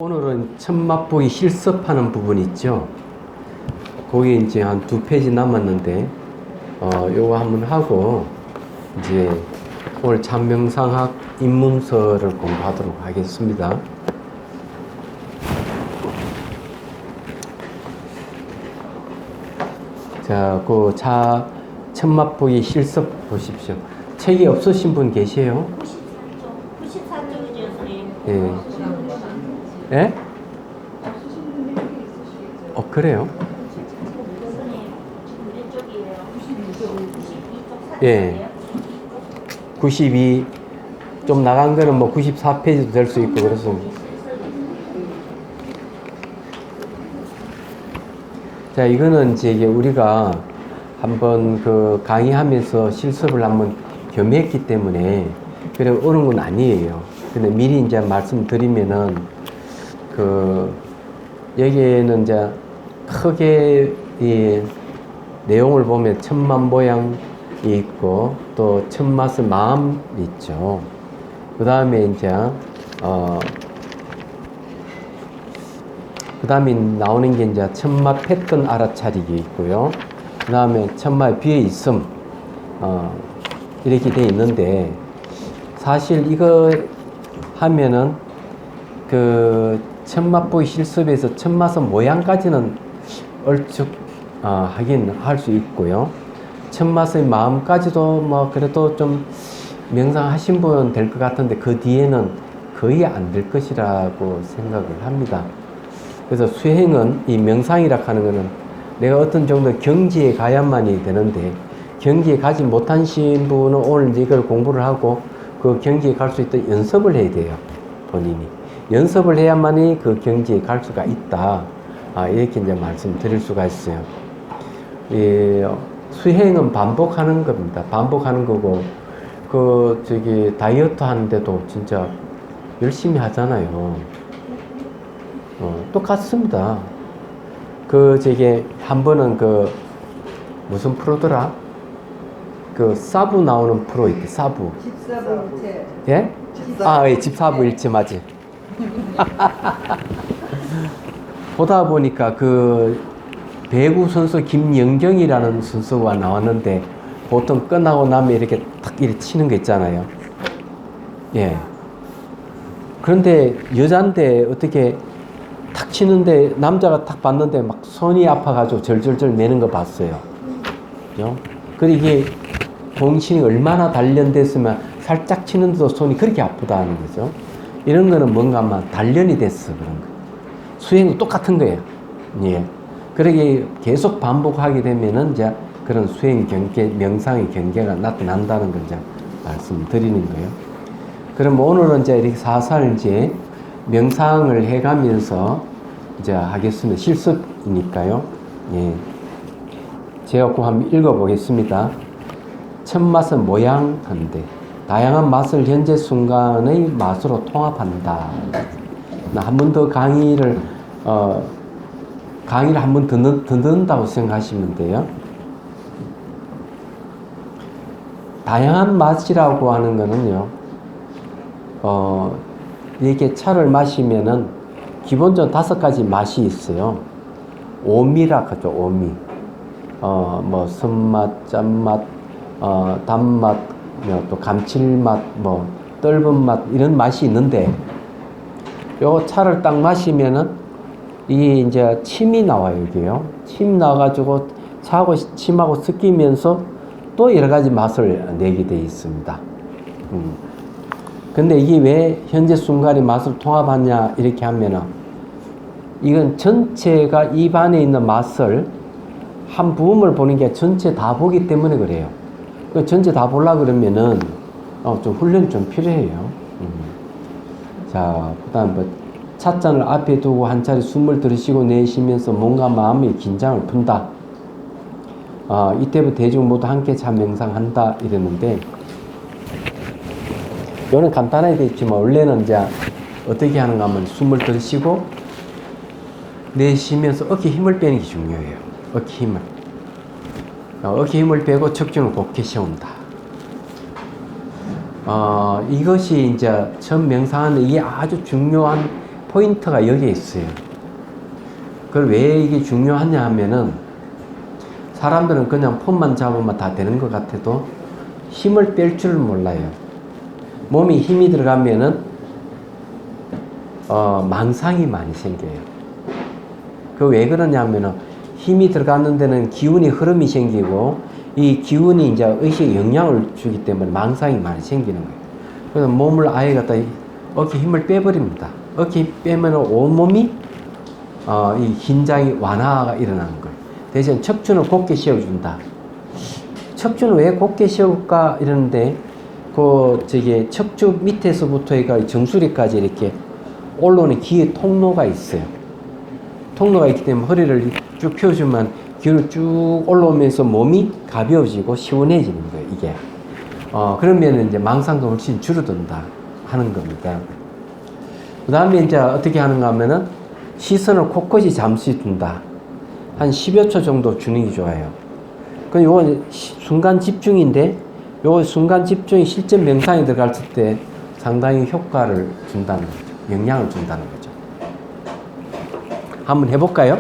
오늘은 첫 맛보기 실습하는 부분 있죠. 거기 이제 한 2페이지 남았는데 요거 한번 하고 이제 오늘 참명상학 입문서를 공부하도록 하겠습니다. 자, 첫 맛보기 실습 보십시오. 책이 없으신 분 계세요? 94쪽이죠, 선생님. 예. 예? 그래요? 선생님, 왼쪽이에요. 92쪽 예. 92, 좀 나간 거는 뭐 94페이지도 될 수 있고, 그래서. 자, 이거는 이제 우리가 한번 강의하면서 실습을 한번 겸했기 때문에, 그래, 어려운 건 아니에요. 근데 미리 이제 말씀드리면은, 여기에는 이제 크게 이 내용을 보면 첫맛 모양이 있고, 또 첫맛의 마음이 있죠. 그 다음에 이제, 그 다음에 나오는 게 이제 첫맛 패턴 알아차리기 있고요. 그 다음에 첫맛 비에 있음, 이렇게 돼 있는데, 사실 이거 하면은 첫 맛보기 실습에서 첫 맛의 모양까지는 얼추 하긴 할 수 있고요. 첫 맛의 마음까지도 뭐 그래도 좀 명상하신 분 될 것 같은데 그 뒤에는 거의 안 될 것이라고 생각을 합니다. 그래서 수행은 이 명상이라 하는 거는 내가 어떤 정도 경지에 가야만이 되는데 경지에 가지 못하신 분은 오늘 이걸 공부를 하고 그 경지에 갈 수 있도록 연습을 해야 돼요. 본인이. 연습을 해야만이 그 경지에 갈 수가 있다. 이렇게 이제 말씀드릴 수가 있어요. 수행은 반복하는 겁니다. 반복하는 거고, 다이어트 하는데도 진짜 열심히 하잖아요. 똑같습니다. 한 번은 무슨 프로더라? 사부 나오는 프로 있대, 사부. 집사부일체. 예? 예, 집사부일체, 맞지. 보다 보니까 배구 선수 김연경이라는 선수가 나왔는데 보통 끝나고 나면 이렇게 탁 이렇게 치는 거 있잖아요. 예. 그런데 여잔데 어떻게 탁 치는데 남자가 탁 봤는데 막 손이 아파가지고 절절절 매는 거 봤어요. 그죠? 그리고 이게 공신이 얼마나 단련됐으면 살짝 치는데도 손이 그렇게 아프다는 거죠. 이런 거는 뭔가 아마 단련이 됐어, 그런 거. 수행도 똑같은 거예요. 예. 그러게 계속 반복하게 되면은 이제 그런 수행 경계, 명상의 경계가 나타난다는 걸 이제 말씀드리는 거예요. 그럼 오늘은 이제 이렇게 살살 이제 명상을 해가면서 이제 하겠습니다. 실습이니까요. 예. 제가 꼭 한번 읽어보겠습니다. 첫 맛은 모양한데 다양한 맛을 현재 순간의 맛으로 통합한다. 한 번 더 강의를 한 번 듣는다고 생각하시면 돼요. 다양한 맛이라고 하는 거는요, 이렇게 차를 마시면은 기본적으로 5가지 맛이 있어요. 오미라 하죠, 오미. 뭐, 쓴맛, 짠맛, 단맛, 또 감칠맛, 뭐, 떫은 맛, 이런 맛이 있는데, 요 차를 딱 마시면은, 이게 이제 침이 나와요, 여기요. 침 나와가지고, 차하고 침하고 섞이면서 또 여러 가지 맛을 내게 되어 있습니다. 근데 이게 왜 현재 순간의 맛을 통합하냐, 이렇게 하면은, 이건 전체가 입 안에 있는 맛을 한 부분을 보는 게 전체 다 보기 때문에 그래요. 전체 다 보려고 그러면은, 좀 훈련이 좀 필요해요. 자, 그 다음 찻잔을 앞에 두고 한 차례 숨을 들이쉬고 내쉬면서 몸과 마음의 긴장을 푼다. 이때부터 대중 모두 함께 참명상한다. 이랬는데, 이거는 간단하게 되어 있지만, 원래는 이제 어떻게 하는가 하면 숨을 들이쉬고 내쉬면서 어깨 힘을 빼는 게 중요해요. 어깨 힘을. 어깨 힘을 빼고 척추를 곧게 세운다. 이것이 이제 처음 명상하는 이게 아주 중요한 포인트가 여기에 있어요. 그걸 왜 이게 중요하냐 하면은 사람들은 그냥 폼만 잡으면 다 되는 것 같아도 힘을 뺄 줄 몰라요. 몸에 힘이 들어가면은 망상이 많이 생겨요. 그 왜 그러냐면은 힘이 들어가는 데는 기운의 흐름이 생기고 이 기운이 이제 의식에 영향을 주기 때문에 망상이 많이 생기는 거예요. 그래서 몸을 아예 갖다 어깨 힘을 빼버립니다. 어깨 빼면 온몸이 이 긴장이 완화가 일어나는 거예요. 대신 척추는 곧게 세워준다. 척추는 왜 곧게 세울까 이러는데 척추 밑에서부터 정수리까지 이렇게 올라오는 기의 통로가 있어요. 통로가 있기 때문에 허리를 쭉 펴주면 기운이 쭉 올라오면서 몸이 가벼워지고 시원해지는 거예요, 이게. 그러면 이제 망상도 훨씬 줄어든다 하는 겁니다. 그 다음에 이제 어떻게 하는가 하면은 시선을 곳곳이 잠시 둔다. 한 10여 초 정도 주는 게 좋아요. 그럼 요건 순간 집중인데, 요 순간 집중이 실제 명상에 들어갔을 때 상당히 효과를 준다는 거죠. 영향을 준다는 거죠. 한번 해볼까요?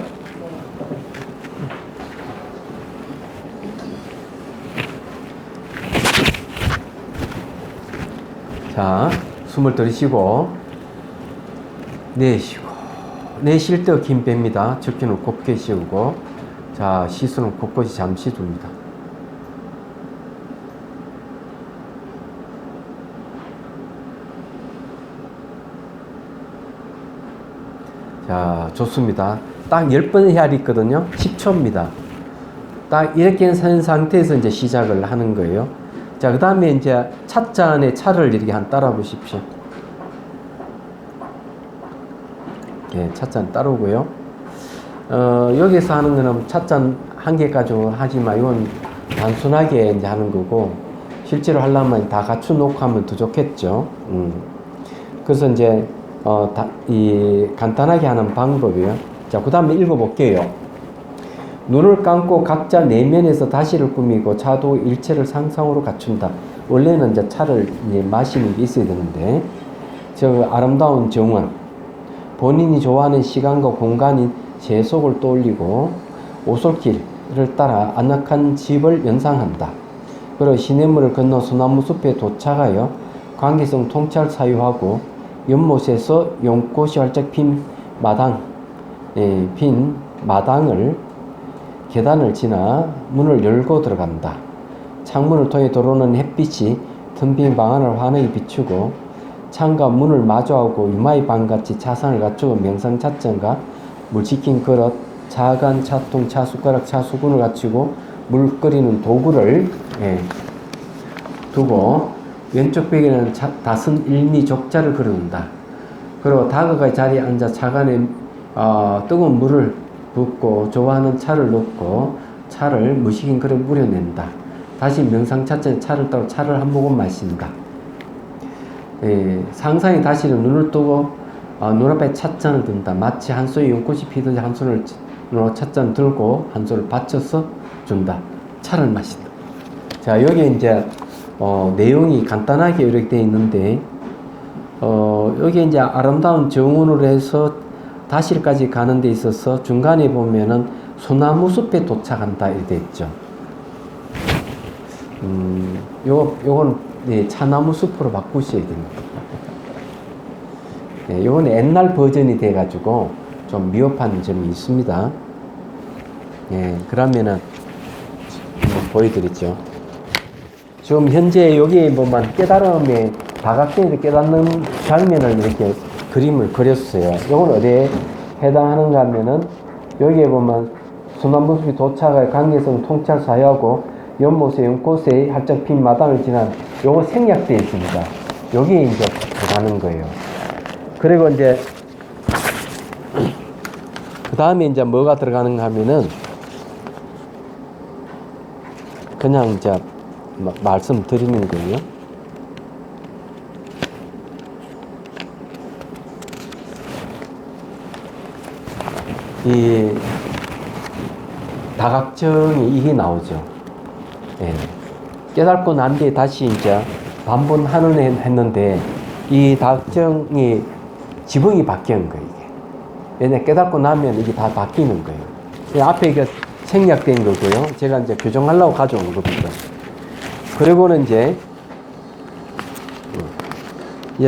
자, 숨을 들이쉬고 내쉬고, 내쉴 때 힘 뺍니다. 척추는 곧게 세우고, 자, 시선은 곳곳이 잠시 둡니다. 자, 좋습니다. 딱 10번 해야 있거든요. 10초입니다. 딱 이렇게 한 상태에서 이제 시작을 하는 거예요. 자, 그 다음에 이제 찻잔에 차를 이렇게 따라 보십시오. 예, 찻잔 따르고요. 여기서 하는 거는 찻잔 한 개 가지고 하지만 이건 단순하게 이제 하는 거고, 실제로 하려면 다 갖춰 놓고 하면 더 좋겠죠. 그래서 이제 간단하게 하는 방법이에요. 자, 그 다음에 읽어볼게요. 눈을 감고 각자 내면에서 다시를 꾸미고 차도 일체를 상상으로 갖춘다. 원래는 이제 차를 이제 마시는 게 있어야 되는데, 저 아름다운 정원, 본인이 좋아하는 시간과 공간인 세속을 떠올리고 오솔길을 따라 아늑한 집을 연상한다. 그리고 시냇물을 건너 소나무 숲에 도착하여 관계성 통찰 사유하고 연못에서 연꽃이 활짝 핀 마당을 계단을 지나 문을 열고 들어간다. 창문을 통해 들어오는 햇빛이 텅빈 방 안을 환하게 비추고 창과 문을 마주하고 유마의 방같이 차상을 갖추고 명상 찻잔과 물 식힌 그릇, 차간, 차통, 차숟가락, 차수군을 갖추고 물 끓이는 도구를 두고 왼쪽 벽에는 다슨 일미 족자를 그려놓는다. 그리고 다그가 자리에 앉아 차간에 뜨거운 물을 붓고 좋아하는 차를 넣고 차를 무식인 그릇에 우려낸다. 다시 명상 찻잔에 차를 따고 차를 한 모금 마신다. 상상이 다시 눈을 뜨고 눈앞에 찻잔을 든다. 마치 한 손에 연꽃이 피든지 한 손을 찻잔 들고 한 손을 받쳐서 준다. 차를 마신다. 자, 여기 이제 내용이 간단하게 이렇게 되어 있는데, 여기 이제 아름다운 정원으로 해서 다실까지 가는 데 있어서 중간에 보면은 소나무 숲에 도착한다 이렇게 되어 있죠. 요건 차나무 숲으로 바꾸셔야 됩니다. 요건 옛날 버전이 돼가지고 좀 미흡한 점이 있습니다. 그러면은 한번 보여드리죠. 지금 현재 여기에 보면 깨달음의 다각대를 깨닫는 장면을 이렇게 그림을 그렸어요. 이건 어디에 해당하는가 하면은 여기에 보면 소나무숲이 도착할 관계성 통찰 사유하고 연못에 연꽃에 활짝 핀 마당을 지난 요거 생략되어 있습니다. 여기에 이제 들어가는 거예요. 그리고 이제 그 다음에 이제 뭐가 들어가는가 하면은 그냥 이제 말씀드리는 거예요. 이 다각정이 이게 나오죠. 깨닫고 난 뒤에 다시 이제 반복하는 했는데 이 다각정이 지붕이 바뀌는 거예요, 이게. 왜냐, 깨닫고 나면 이게 다 바뀌는 거예요. 이 앞에 이게 생략된 거고요. 제가 이제 교정하려고 가져온 겁니다. 그리고는 이제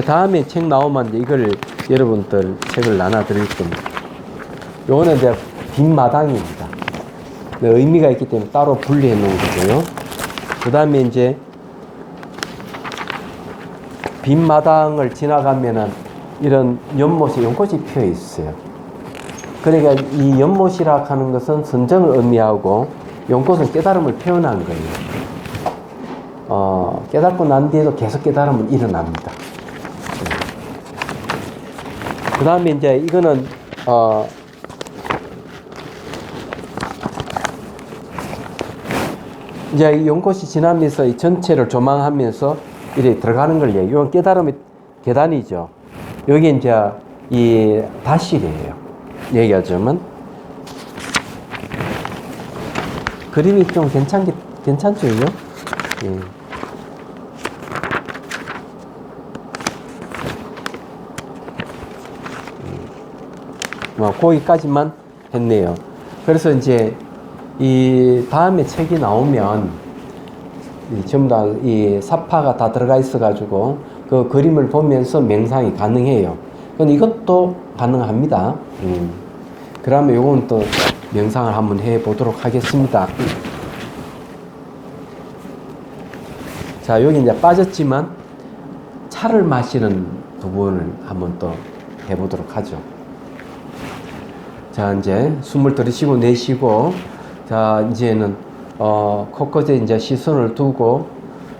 다음에 책 나오면 이제 이걸 여러분들 책을 나눠 드릴 겁니다. 요거는 이제 빈마당입니다. 의미가 있기 때문에 따로 분리해 놓은 거고요. 그 다음에 이제 빈마당을 지나가면은 이런 연못이, 연꽃이 피어 있어요. 그러니까 이 연못이라 하는 것은 선정을 의미하고 연꽃은 깨달음을 표현한 거예요. 깨닫고 난 뒤에도 계속 깨달음은 일어납니다. 그 다음에 이제 이거는 이제 이 연꽃이 지나면서 이 전체를 조망하면서 이렇게 들어가는 걸 얘기해요. 이건 깨달음의 계단이죠. 여기 이제 이 다실이에요. 얘기하자면 그림이 좀 괜찮죠, 이거? 예. 거기까지만 했네요. 그래서 이제 이 다음에 책이 나오면 전부 다 이 사파가 다 들어가 있어가지고 그 그림을 보면서 명상이 가능해요. 근데 이것도 가능합니다. 그러면 요건 또 명상을 한번 해 보도록 하겠습니다. 자, 여기 이제 빠졌지만 차를 마시는 부분을 한번 또 해보도록 하죠. 자, 이제 숨을 들이쉬고 내쉬고, 자, 이제는 코끝에 이제 시선을 두고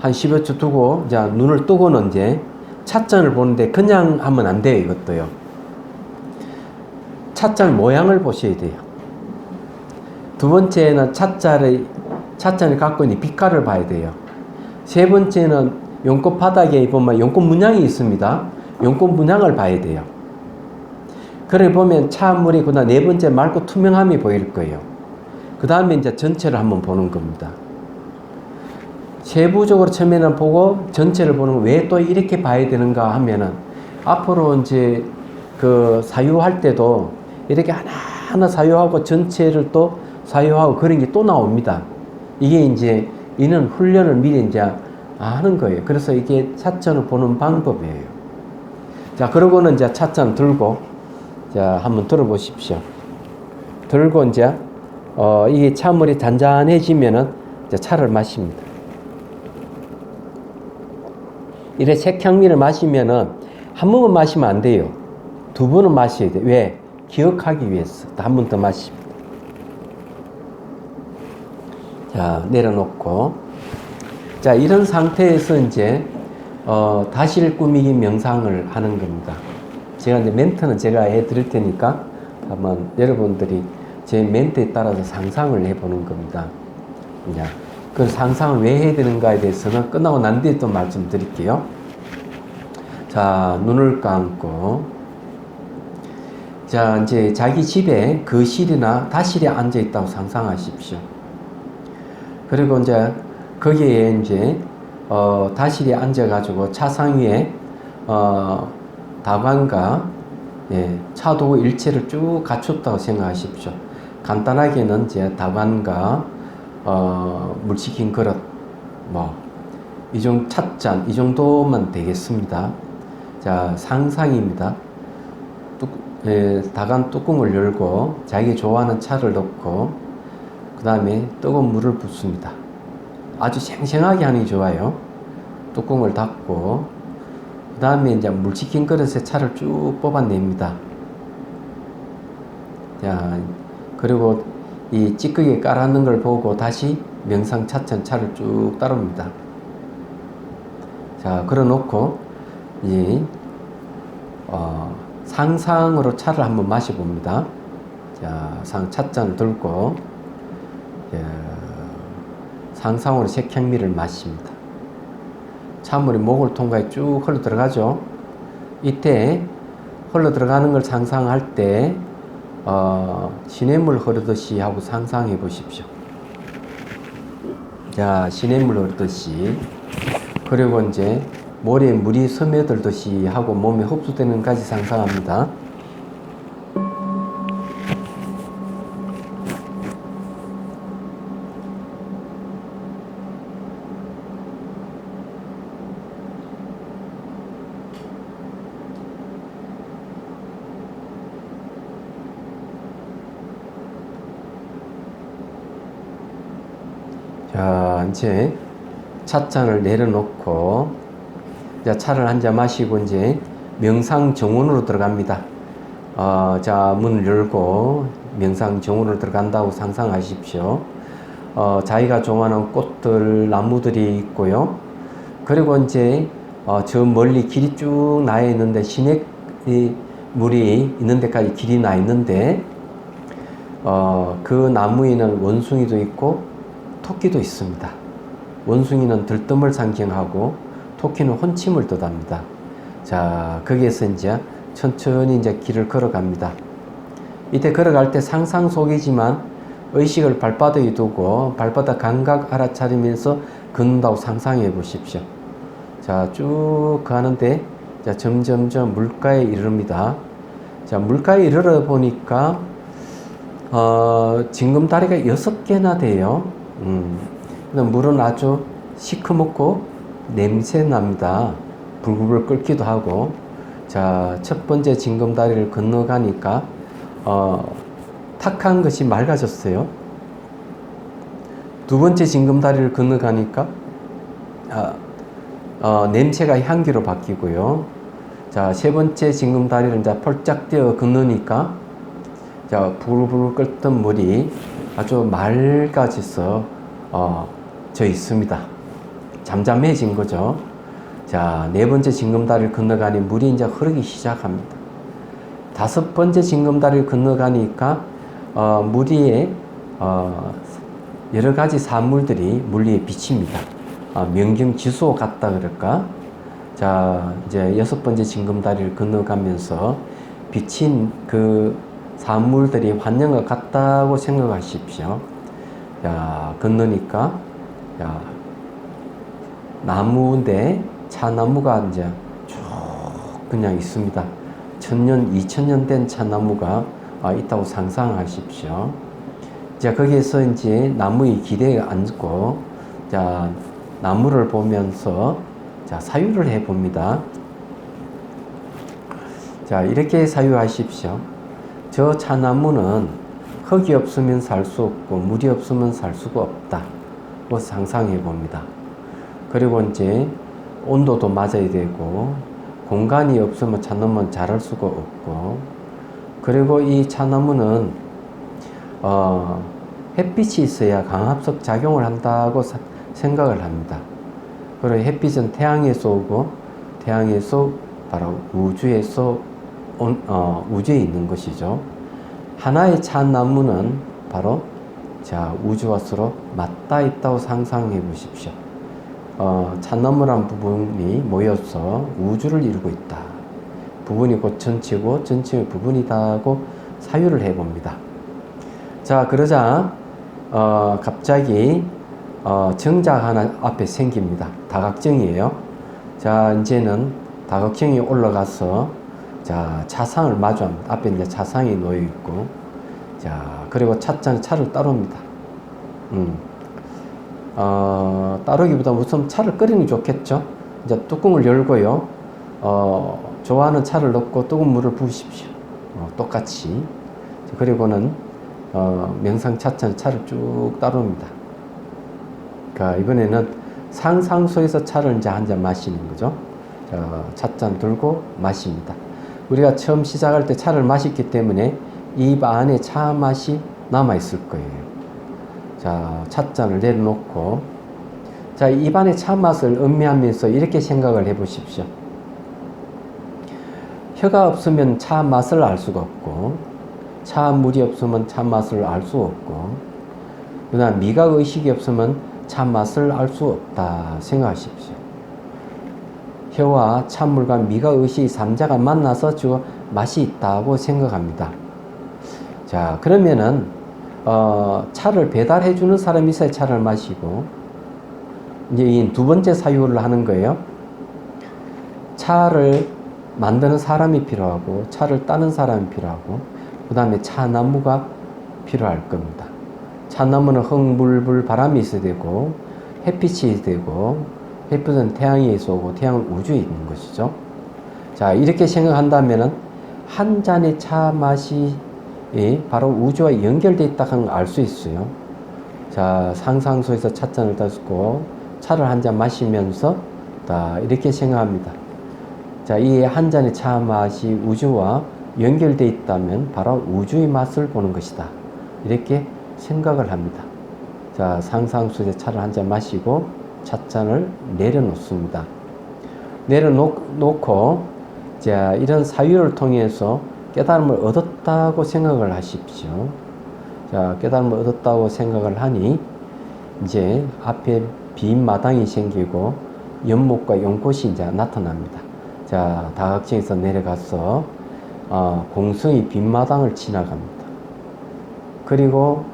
한 10여 초 두고, 이제 눈을 뜨고는 이제 찻잔을 보는데 그냥 하면 안 돼요, 이것도요. 찻잔 모양을 보셔야 돼요. 두 번째는 찻잔이 갖고 있는 빛깔을 봐야 돼요. 세 번째는 연꽃 바닥에 보면 연꽃 문양이 있습니다. 연꽃 문양을 봐야 돼요. 그래 보면 차물이 그다음 네 번째 맑고 투명함이 보일 거예요. 그 다음에 이제 전체를 한번 보는 겁니다. 세부적으로 처음에는 보고 전체를 보는 거 왜 또 이렇게 봐야 되는가 하면은 앞으로 이제 그 사유할 때도 이렇게 하나하나 사유하고 전체를 또 사유하고 그런 게 또 나옵니다. 이게 이제 이는 훈련을 미리 이제 하는 거예요. 그래서 이게 찻잔을 보는 방법이에요. 자, 그러고는 이제 찻잔 들고, 자, 한번 들어보십시오. 들고 이제, 이게 차물이 잔잔해지면은 이제 차를 마십니다. 이래 색향미를 마시면은 한 번만 마시면 안 돼요. 두 번은 마셔야 돼요. 왜? 기억하기 위해서. 한 번 더 마십니다. 자, 내려놓고. 자, 이런 상태에서 이제, 다실 꾸미기 명상을 하는 겁니다. 제가 이제 멘트는 제가 해 드릴 테니까 한번 여러분들이 제 멘트에 따라서 상상을 해보는 겁니다. 이제 그 상상을 왜 해야 되는가에 대해서는 끝나고 난 뒤에 또 말씀드릴게요. 자, 눈을 감고. 자, 이제 자기 집에 거실이나 다실에 앉아 있다고 상상하십시오. 그리고 이제 거기에 이제 다실에 앉아가지고 차상 위에 다관과 차도 일체를 쭉 갖췄다고 생각하십시오. 간단하게는 이제 다관과 물 식힌 그릇, 이 정도 찻잔 이 정도만 되겠습니다. 자, 상상입니다. 다관 뚜껑을 열고 자기 좋아하는 차를 넣고 그 다음에 뜨거운 물을 붓습니다. 아주 생생하게 하는 게 좋아요. 뚜껑을 닫고 그 다음에 이제 물 식힌 그릇에 차를 쭉 뽑아냅니다. 자, 그리고 이 찌꺼기 깔아놓은 걸 보고 다시 명상 찻잔 차를 쭉 따릅니다. 자, 걸어놓고 이 상상으로 차를 한번 마셔봅니다. 자, 찻잔을 들고 상상으로 색향미를 마십니다. 찬물이 목을 통과해 쭉 흘러 들어가죠. 이때 흘러 들어가는 걸 상상할 때 시냇물 흐르듯이 하고 상상해 보십시오. 자, 시냇물 흐르듯이. 그리고 이제 모래에 물이 스며들듯이 하고 몸에 흡수되는 것까지 상상합니다. 자, 이제 찻잔을 내려놓고 이제 차를 한 잔 마시고 이제 명상 정원으로 들어갑니다. 자, 문을 열고 명상 정원으로 들어간다고 상상하십시오. 자기가 좋아하는 꽃들, 나무들이 있고요. 그리고 이제 저 멀리 길이 쭉 나 있는데 시냇 물이 있는 데까지 길이 나 있는데 그 나무에는 원숭이도 있고 토끼도 있습니다. 원숭이는 들뜸을 상징하고 토끼는 혼침을 뜻합니다. 자, 거기에서 이제 천천히 이제 길을 걸어갑니다. 이때 걸어갈 때 상상 속이지만 의식을 발바닥에 두고 발바닥 감각 알아차리면서 걷는다고 상상해 보십시오. 자, 쭉 가는데 자, 점점점 물가에 이릅니다. 자, 물가에 이르러 보니까 징검다리가 6개나 돼요. 물은 아주 시커멓고 냄새 납니다. 불불 끓기도 하고. 자, 첫 번째 징검다리를 건너가니까 탁한 것이 맑아졌어요. 두 번째 징검다리를 건너가니까 냄새가 향기로 바뀌고요. 자, 세 번째 징검다리를 이제 펄짝 뛰어 건너니까 자, 불불 끓던 물이 아주 맑아져서 져 있습니다. 잠잠해진 거죠. 자, 네 번째 징검다리를 건너가니 물이 이제 흐르기 시작합니다. 다섯 번째 징검다리를 건너가니까 물 위에 여러 가지 산물들이 물 위에 비칩니다. 명경지수 같다 그럴까? 자, 이제 여섯 번째 징검다리를 건너가면서 비친 그 산물들이 환영과 같다고 생각하십시오. 자, 건너니까, 자, 나무인데, 차나무가 이제 쭉 그냥 있습니다. 1000년, 2000년 된 차나무가 있다고 상상하십시오. 자, 거기에서 이제 나무의 기대에 앉고, 자, 나무를 보면서, 자, 사유를 해 봅니다. 자, 이렇게 사유하십시오. 저 차나무는 흙이 없으면 살 수 없고 물이 없으면 살 수가 없다. 뭐 상상해 봅니다. 그리고 이제 온도도 맞아야 되고 공간이 없으면 차나무는 자랄 수가 없고 그리고 이 차나무는 햇빛이 있어야 강압적 작용을 한다고 생각을 합니다. 그리고 햇빛은 태양에서 오고 태양에서 바로 우주에서 우주에 있는 것이죠. 하나의 차나무는 바로 자, 우주와 서로 맞닿아 있다고 상상해 보십시오. 차나무란 부분이 모여서 우주를 이루고 있다. 부분이 곧 전체고 전체의 부분이다고 사유를 해 봅니다. 자, 그러자 갑자기 정자가 하나 앞에 생깁니다. 다각정이에요. 자, 이제는 다각정이 올라가서 자, 차상을 마주합니다. 앞에 이제 차상이 놓여 있고, 자, 그리고 차를 따릅니다. 따르기보다 우선 차를 끓이는 게 좋겠죠? 이제 뚜껑을 열고요, 좋아하는 차를 넣고 뜨거운 물을 부으십시오. 똑같이. 그리고는, 명상 차를 쭉 따릅니다. 그러니까 이번에는 상상 속에서 차를 이제 한 잔 마시는 거죠. 찻잔 들고 마십니다. 우리가 처음 시작할 때 차를 마셨기 때문에 입 안에 차 맛이 남아있을 거예요. 자, 찻잔을 내려놓고, 자, 입 안에 차 맛을 음미하면서 이렇게 생각을 해 보십시오. 혀가 없으면 차 맛을 알 수가 없고, 차 물이 없으면 차 맛을 알 수 없고, 그다음 미각 의식이 없으면 차 맛을 알 수 없다 생각하십시오. 혀와 찬물과 미각 의식 3자가 만나서 저 맛이 있다고 생각합니다. 자, 그러면은 차를 배달해 주는 사람이 있어야 차를 마시고 이제 이 두 번째 사유를 하는 거예요. 차를 만드는 사람이 필요하고 차를 따는 사람이 필요하고 그 다음에 차나무가 필요할 겁니다. 차나무는 흙물불 바람이 있어야 되고 햇빛이 있어야 되고 햇빛은 태양이 쏘고 태양은 우주에 있는 것이죠. 자, 이렇게 생각한다면은 한 잔의 차 맛이 바로 우주와 연결되어 있다는 걸 알 수 있어요. 자, 상상소에서 찻잔을 따고 차를 한 잔 마시면서 이렇게 생각합니다. 자, 이 한 잔의 차 맛이 우주와 연결되어 있다면 바로 우주의 맛을 보는 것이다. 이렇게 생각을 합니다. 자, 상상소에서 차를 한 잔 마시고 찻잔을 내려놓습니다. 내려놓고 자, 이런 사유를 통해서 깨달음을 얻었다고 생각을 하십시오. 자, 깨달음을 얻었다고 생각을 하니 이제 앞에 빈 마당이 생기고 연못과 연꽃이 이제 나타납니다. 자, 다각층에서 내려가서 공성의 빈 마당을 지나갑니다. 그리고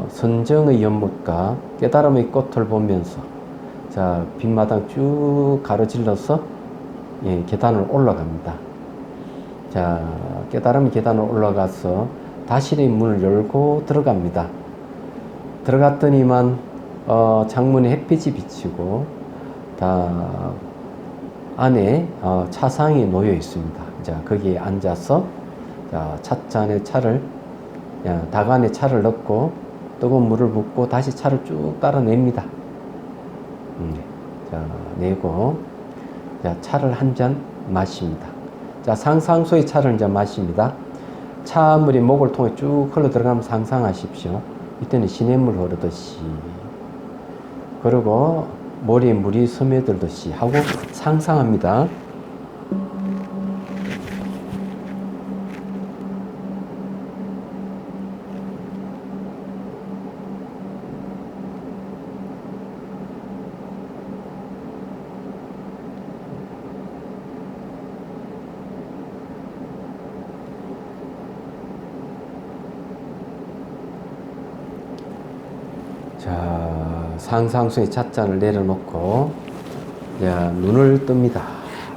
선정의 연못과 깨달음의 꽃을 보면서 자, 빈 마당 쭉 가로질러서 계단을 올라갑니다. 자, 깨달음의 계단을 올라가서 다실의 문을 열고 들어갑니다. 들어갔더니만 창문에 햇빛이 비치고 안에 차상이 놓여 있습니다. 자, 거기에 앉아서 자, 찻잔에 차를 다간에 차를 넣고 뜨거운 물을 붓고 다시 차를 쭉 따라냅니다. 자, 내고 자, 차를 한 잔 마십니다. 자, 상상소의 차를 이제 마십니다. 차물이 목을 통해 쭉 흘러 들어가면 상상하십시오. 이때는 시냇물 흐르듯이 그리고 머리에 물이 스며들듯이 하고 상상합니다. 자, 상상소의 찻잔을 내려놓고 자, 눈을 뜹니다.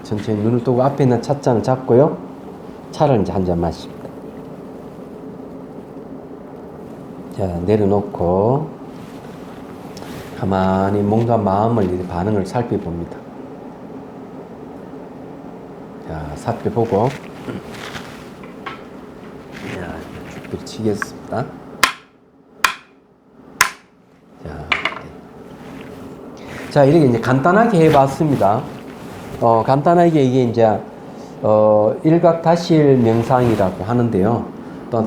천천히 눈을 뜨고 앞에 있는 찻잔을 잡고요. 차를 이제 한 잔 마십니다. 자, 내려놓고 가만히 뭔가 마음을 반응을 살펴봅니다. 자, 살펴보고 자, 죽비를 치겠습니다. 자, 이렇게 이제 간단하게 해봤습니다. 간단하게 이게 이제, 일각다실 명상이라고 하는데요. 또,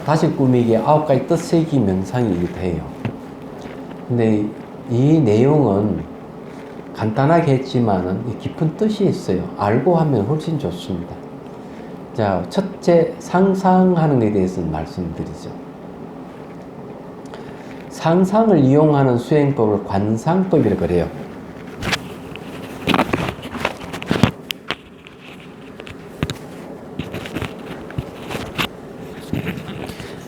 다실 꾸미기 9가지 뜻세기 명상이기도 해요. 근데 이 내용은 간단하게 했지만은 깊은 뜻이 있어요. 알고 하면 훨씬 좋습니다. 자, 첫째, 상상하는 것에 대해서 말씀드리죠. 상상을 이용하는 수행법을 관상법이라고 그래요.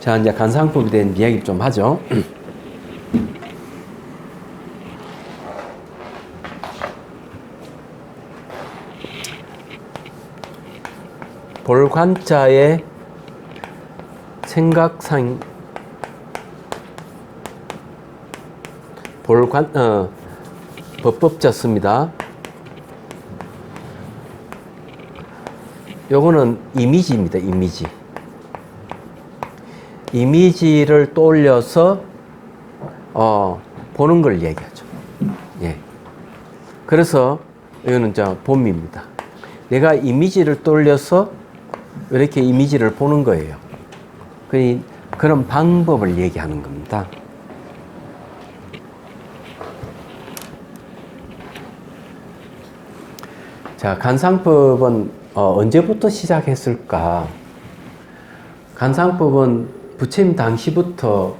자, 이제 관상법에 대한 이야기 좀 하죠. 볼관자의 생각상 법법자 씁니다. 요거는 이미지입니다. 이미지. 이미지를 떠올려서 보는 걸 얘기하죠. 예. 그래서 이거는 봄입니다. 내가 이미지를 떠올려서 이렇게 이미지를 보는 거예요. 그런 방법을 얘기하는 겁니다. 자, 관상법은 언제부터 시작했을까? 관상법은 부처님 당시부터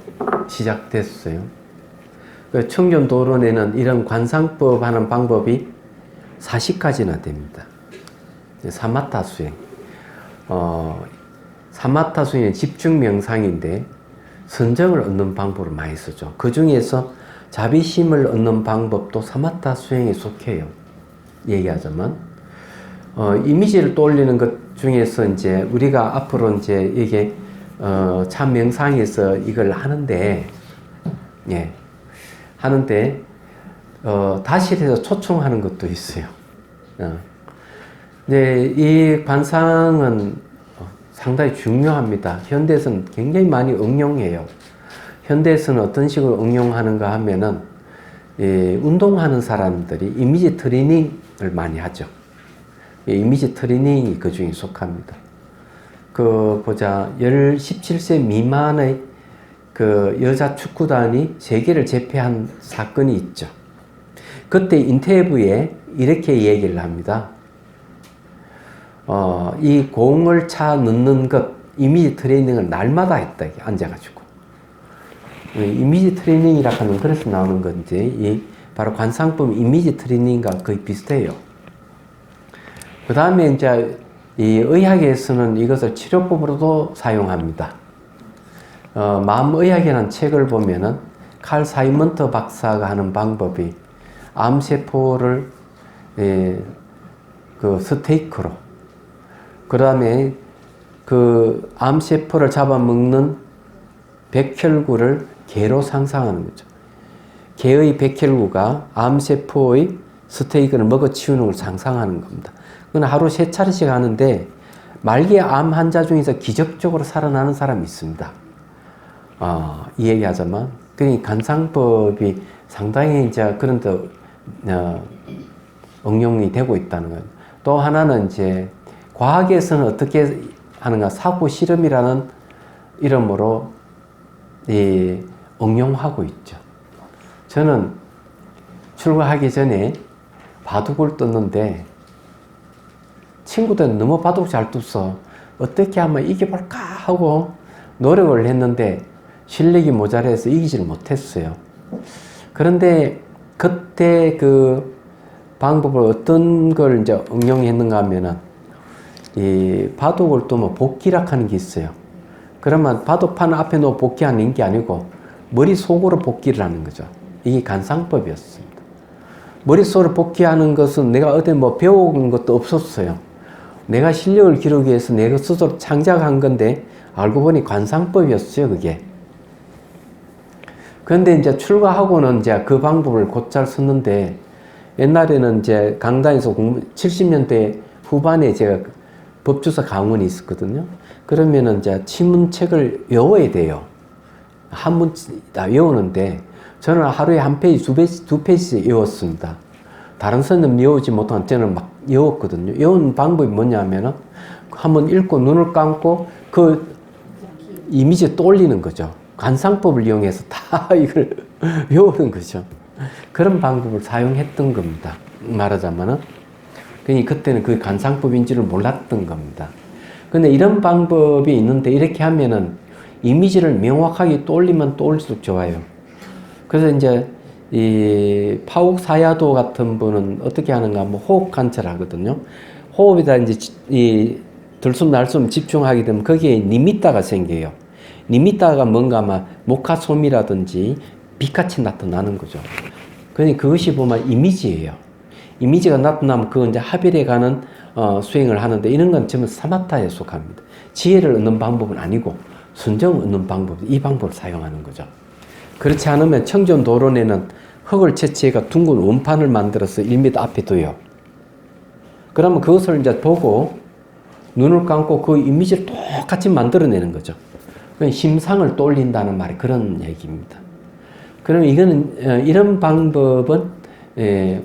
시작됐어요. 청견도론에는 이런 관상법 하는 방법이 40가지나 됩니다. 사마타 수행. 사마타 수행은 집중 명상인데 선정을 얻는 방법을 많이 쓰죠. 그 중에서 자비심을 얻는 방법도 사마타 수행에 속해요. 얘기하자면, 이미지를 떠올리는 것 중에서 이제 우리가 앞으로 이제 이게, 참 명상에서 이걸 하는데, 예. 하는데, 다실에서 초청하는 것도 있어요. 네, 이 관상은 상당히 중요합니다. 현대에서는 굉장히 많이 응용해요. 현대에서는 어떤 식으로 응용하는가 하면은, 운동하는 사람들이 이미지 트레이닝을 많이 하죠. 이미지 트레이닝이 그 중에 속합니다. 17세 미만의 그 여자 축구단이 세계를 제패한 사건이 있죠. 그때 인터뷰에 이렇게 얘기를 합니다. 이 공을 차 넣는 것, 이미지 트레이닝을 날마다 했다, 앉아가지고. 이미지 트레이닝이라 하는 그래서 나오는 건지, 바로 관상법 이미지 트레이닝과 거의 비슷해요. 그 다음에 이제 이 의학에서는 이것을 치료법으로도 사용합니다. 마음의학이라는 책을 보면은 칼 사이먼트 박사가 하는 방법이 암세포를 그 스테이크로, 그 다음에 그 암세포를 잡아먹는 백혈구를 개로 상상하는 거죠. 개의 백혈구가 암세포의 스테이크를 먹어치우는 걸 상상하는 겁니다. 그건 하루 3차례씩 하는데 말기 암 환자 중에서 기적적으로 살아나는 사람이 있습니다. 이 얘기 하자면, 그러니까 관상법이 상당히 이제 그런 데 응용이 되고 있다는 거예요. 또 하나는 이제 과학에서는 어떻게 하는가, 사고 실험이라는 이름으로 응용하고 있죠. 저는 출가하기 전에 바둑을 떴는데 친구들은 너무 바둑 잘 뒀어. 어떻게 하면 이겨볼까 하고 노력을 했는데 실력이 모자라서 이기지를 못했어요. 그런데 그때 그 방법을 어떤 걸 이제 응용했는가 하면은 이 바둑을 두면 복기라 하는 게 있어요. 그러면 바둑판 앞에 놓고 복기하는 게 아니고 머릿속으로 복기를 하는 거죠. 이게 관상법이었습니다. 머릿속으로 복기하는 것은 내가 어디 뭐 배운 것도 없었어요. 내가 실력을 기르기 위해서 내가 스스로 창작한 건데 알고 보니 관상법이었어요, 그게. 그런데 이제 출가하고는 이제 그 방법을 곧잘 썼는데, 옛날에는 이제 강단에서 70년대 후반에 제가 법주사 강원이 있었거든요. 그러면은 이제 치문책을 외워야 돼요. 한문 다 외우는데 저는 하루에 한 페이지, 두 페이지 외웠습니다. 다른 선생님 외우지 못한 저는 막 외웠거든요. 외우는 방법이 뭐냐면은 한번 읽고 눈을 감고 그 이미지 떠올리는 거죠. 관상법을 이용해서 다 이걸 외우는 거죠. 그런 방법을 사용했던 겁니다. 말하자면은. 그러니까 그때는 그 관상법인지를 몰랐던 겁니다. 근데 이런 방법이 있는데 이렇게 하면은 이미지를 명확하게 떠올리면 떠올릴수록 좋아요. 그래서 이제 이 파옥사야도 같은 분은 어떻게 하는가 하면 호흡 관찰하거든요. 호흡에다 이제 이 들숨 날숨 집중하게 되면 거기에 니미따가 생겨요. 니미따가 뭔가 아마 모카솜이라든지 빛같이 나타나는 거죠. 그러니까 그것이 보면 이미지예요. 이미지가 나타나면 그건 이제 하별에 가는 수행을 하는데 이런 건 전부 사마타에 속합니다. 지혜를 얻는 방법은 아니고 순정을 얻는 방법, 이 방법을 사용하는 거죠. 그렇지 않으면 청전 도론에는 흙을 채취해가 둥근 원판을 만들어서 1m 앞에 둬요. 그러면 그것을 이제 보고 눈을 감고 그 이미지를 똑같이 만들어내는 거죠. 심상을 떠올린다는 말이 그런 얘기입니다. 그럼 이거는 이런 방법은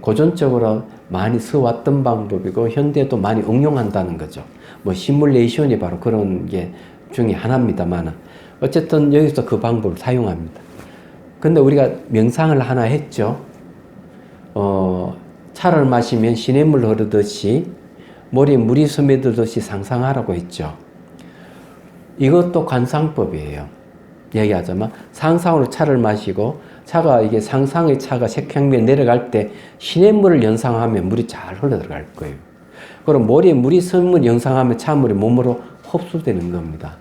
고전적으로 많이 써왔던 방법이고 현대에도 많이 응용한다는 거죠. 뭐 시뮬레이션이 바로 그런 게 중에 하나입니다만 어쨌든 여기서 그 방법을 사용합니다. 근데 우리가 명상을 하나 했죠. 차를 마시면 시냇물 흐르듯이 머리에 물이 스며들듯이 상상하라고 했죠. 이것도 관상법이에요. 얘기하자면 상상으로 차를 마시고 차가 이게 상상의 차가 색향미에 내려갈 때 시냇물을 연상하면 물이 잘 흘러들어갈 거예요. 그럼 머리에 물이 스며들 연상하면 차물이 몸으로 흡수되는 겁니다.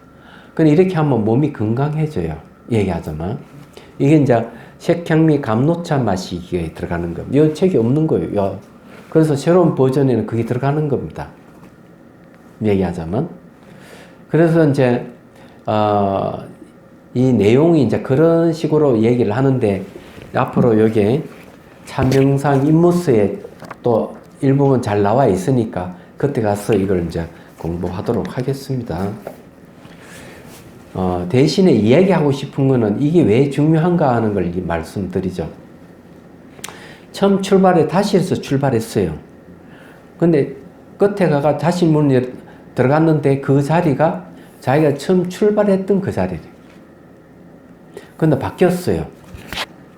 근데 이렇게 하면 몸이 건강해져요. 얘기하자면 이게 이제 색향미 감노차 마시기에 들어가는 겁니다. 이 책이 없는 거예요. 그래서 새로운 버전에는 그게 들어가는 겁니다. 얘기하자면. 그래서 이제, 이 내용이 이제 그런 식으로 얘기를 하는데, 앞으로 여기 참명상 임무서에 또 일부분 잘 나와 있으니까, 그때 가서 이걸 이제 공부하도록 하겠습니다. 대신에 이야기하고 싶은 거는 이게 왜 중요한가 하는 걸 말씀드리죠. 처음 출발에 다시에서 출발했어요. 근데 끝에 가가 다시 문에 들어갔는데 그 자리가 자기가 처음 출발했던 그 자리래. 근데 바뀌었어요.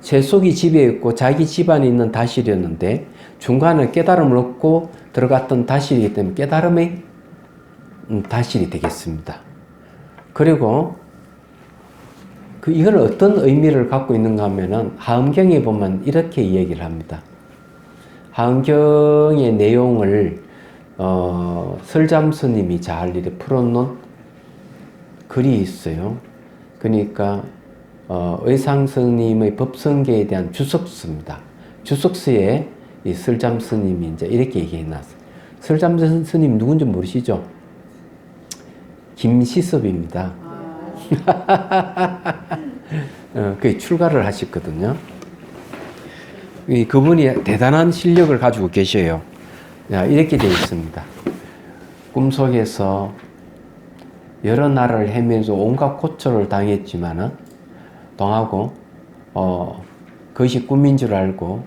세속이 지배했고 자기 집안에 있는 다실이었는데 중간에 깨달음을 얻고 들어갔던 다실이기 때문에 깨달음의 다실이 되겠습니다. 그리고 이걸 어떤 의미를 갖고 있는가 하면은 하엄경에 보면 이렇게 이야기를 합니다. 하엄경의 내용을 설잠 스님이 잘 이렇게 풀어놓은 글이 있어요. 그러니까 의상 스님의 법성계에 대한 주석서입니다. 주석서에 이 설잠 스님이 이제 이렇게 얘기해 놨어요. 설잠 스님 누군지 모르시죠? 김시섭입니다. 그 출가를 하셨거든요. 그분이 대단한 실력을 가지고 계셔요. 이렇게 되어 있습니다. 꿈속에서 여러 날을 헤매면서 온갖 고초를 당했지만은 당하고 그것이 꿈인 줄 알고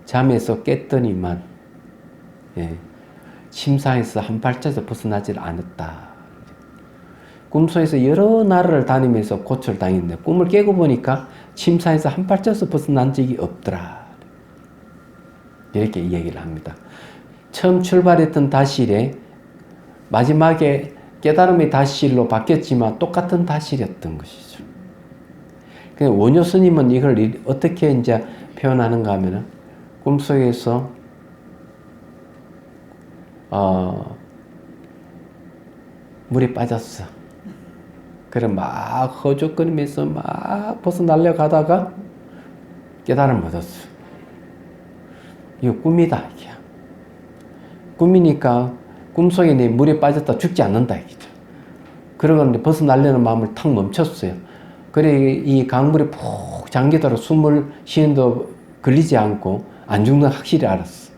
잠에서 깼더니만 심상에서 한 발자도 벗어나질 않았다. 꿈속에서 여러 나라를 다니면서 고초를 당했는데 꿈을 깨고 보니까 침상에서 한 발자도 벗어난 적이 없더라. 이렇게 이야기를 합니다. 처음 출발했던 다실에 마지막에 깨달음의 다실로 바뀌었지만 똑같은 다실이었던 것이죠. 원효 스님은 이걸 어떻게 이제 표현하는가 하면은 꿈속에서 물에 빠졌어. 그래 막 허죽거리면서 막 벗어나려 가다가 깨달음을 얻었어. 이거 꿈이다 이게. 꿈이니까 꿈속에 내 물에 빠졌다 죽지 않는다 이거죠. 그러는데 벗어나려는 마음을 탁 멈췄어요. 그래 이 강물에 푹 잠기도록 숨을 쉬는도 걸리지 않고 안 죽는 걸 확실히 알았어.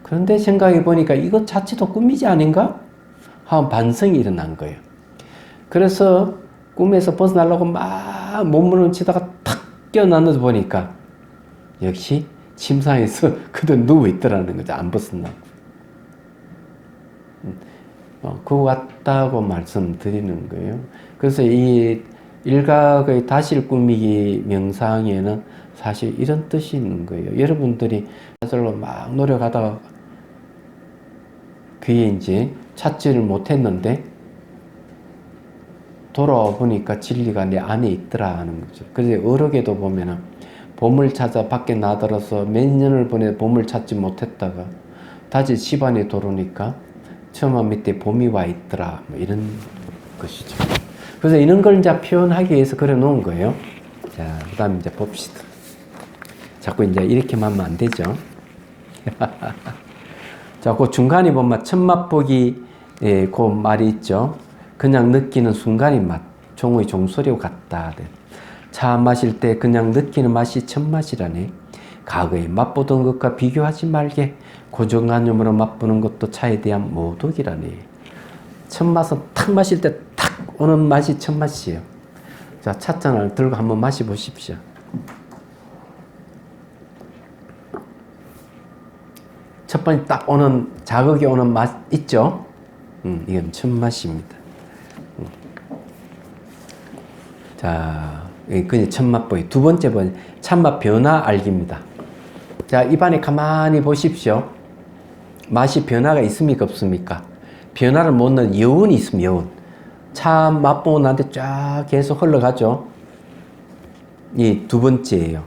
그런데 생각해 보니까 이것 자체도 꿈이지 아닌가? 하는 반성이 일어난 거예요. 그래서 꿈에서 벗어나려고 막 몸부림치다가 탁 깨어나서 보니까 역시 침상에서 그대로 누워 있더라는 거죠. 안 벗어나고. 그거 같다고 말씀드리는 거예요. 그래서 이 일각의 다실 꾸미기 명상에는 사실 이런 뜻이 있는 거예요. 여러분들이 사실로 막 노력하다가 그게 이제 찾지를 못했는데 돌아와 보니까 진리가 내 안에 있더라 하는 거죠. 그래서 어록에도 보면은 봄을 찾아 밖에 나들어서 몇 년을 보내 봄을 찾지 못했다가 다시 집안에 돌아오니까 처마 밑에 봄이 와 있더라 뭐 이런 것이죠. 그래서 이런 걸 이제 표현하기 위해서 그려 놓은 거예요. 자, 그 다음에 이제 봅시다. 자꾸 이제 이렇게만 하면 안 되죠. 자, 그 중간에 보면 첫 맛보기 그 말이 있죠. 그냥 느끼는 순간의 맛, 종의 종소리와 같다. 차 마실 때 그냥 느끼는 맛이 첫 맛이라네. 과거에 맛보던 것과 비교하지 말게 고정관념으로 맛보는 것도 차에 대한 모독이라네. 첫 맛은 탁 마실 때 탁 오는 맛이 첫 맛이에요. 자, 찻잔을 들고 한번 마셔보십시오. 첫 번째 딱 오는 자극이 오는 맛 있죠? 이건 첫 맛입니다. 자, 그게 첫 맛보기. 두 번째 번 참맛 변화 알기입니다. 자, 입안에 가만히 보십시오. 맛이 변화가 있습니까 없습니까? 변화를 못 넣는 여운이 있으면 여운. 차 맛보고 나한테 쫙 계속 흘러가죠. 이 두 번째예요.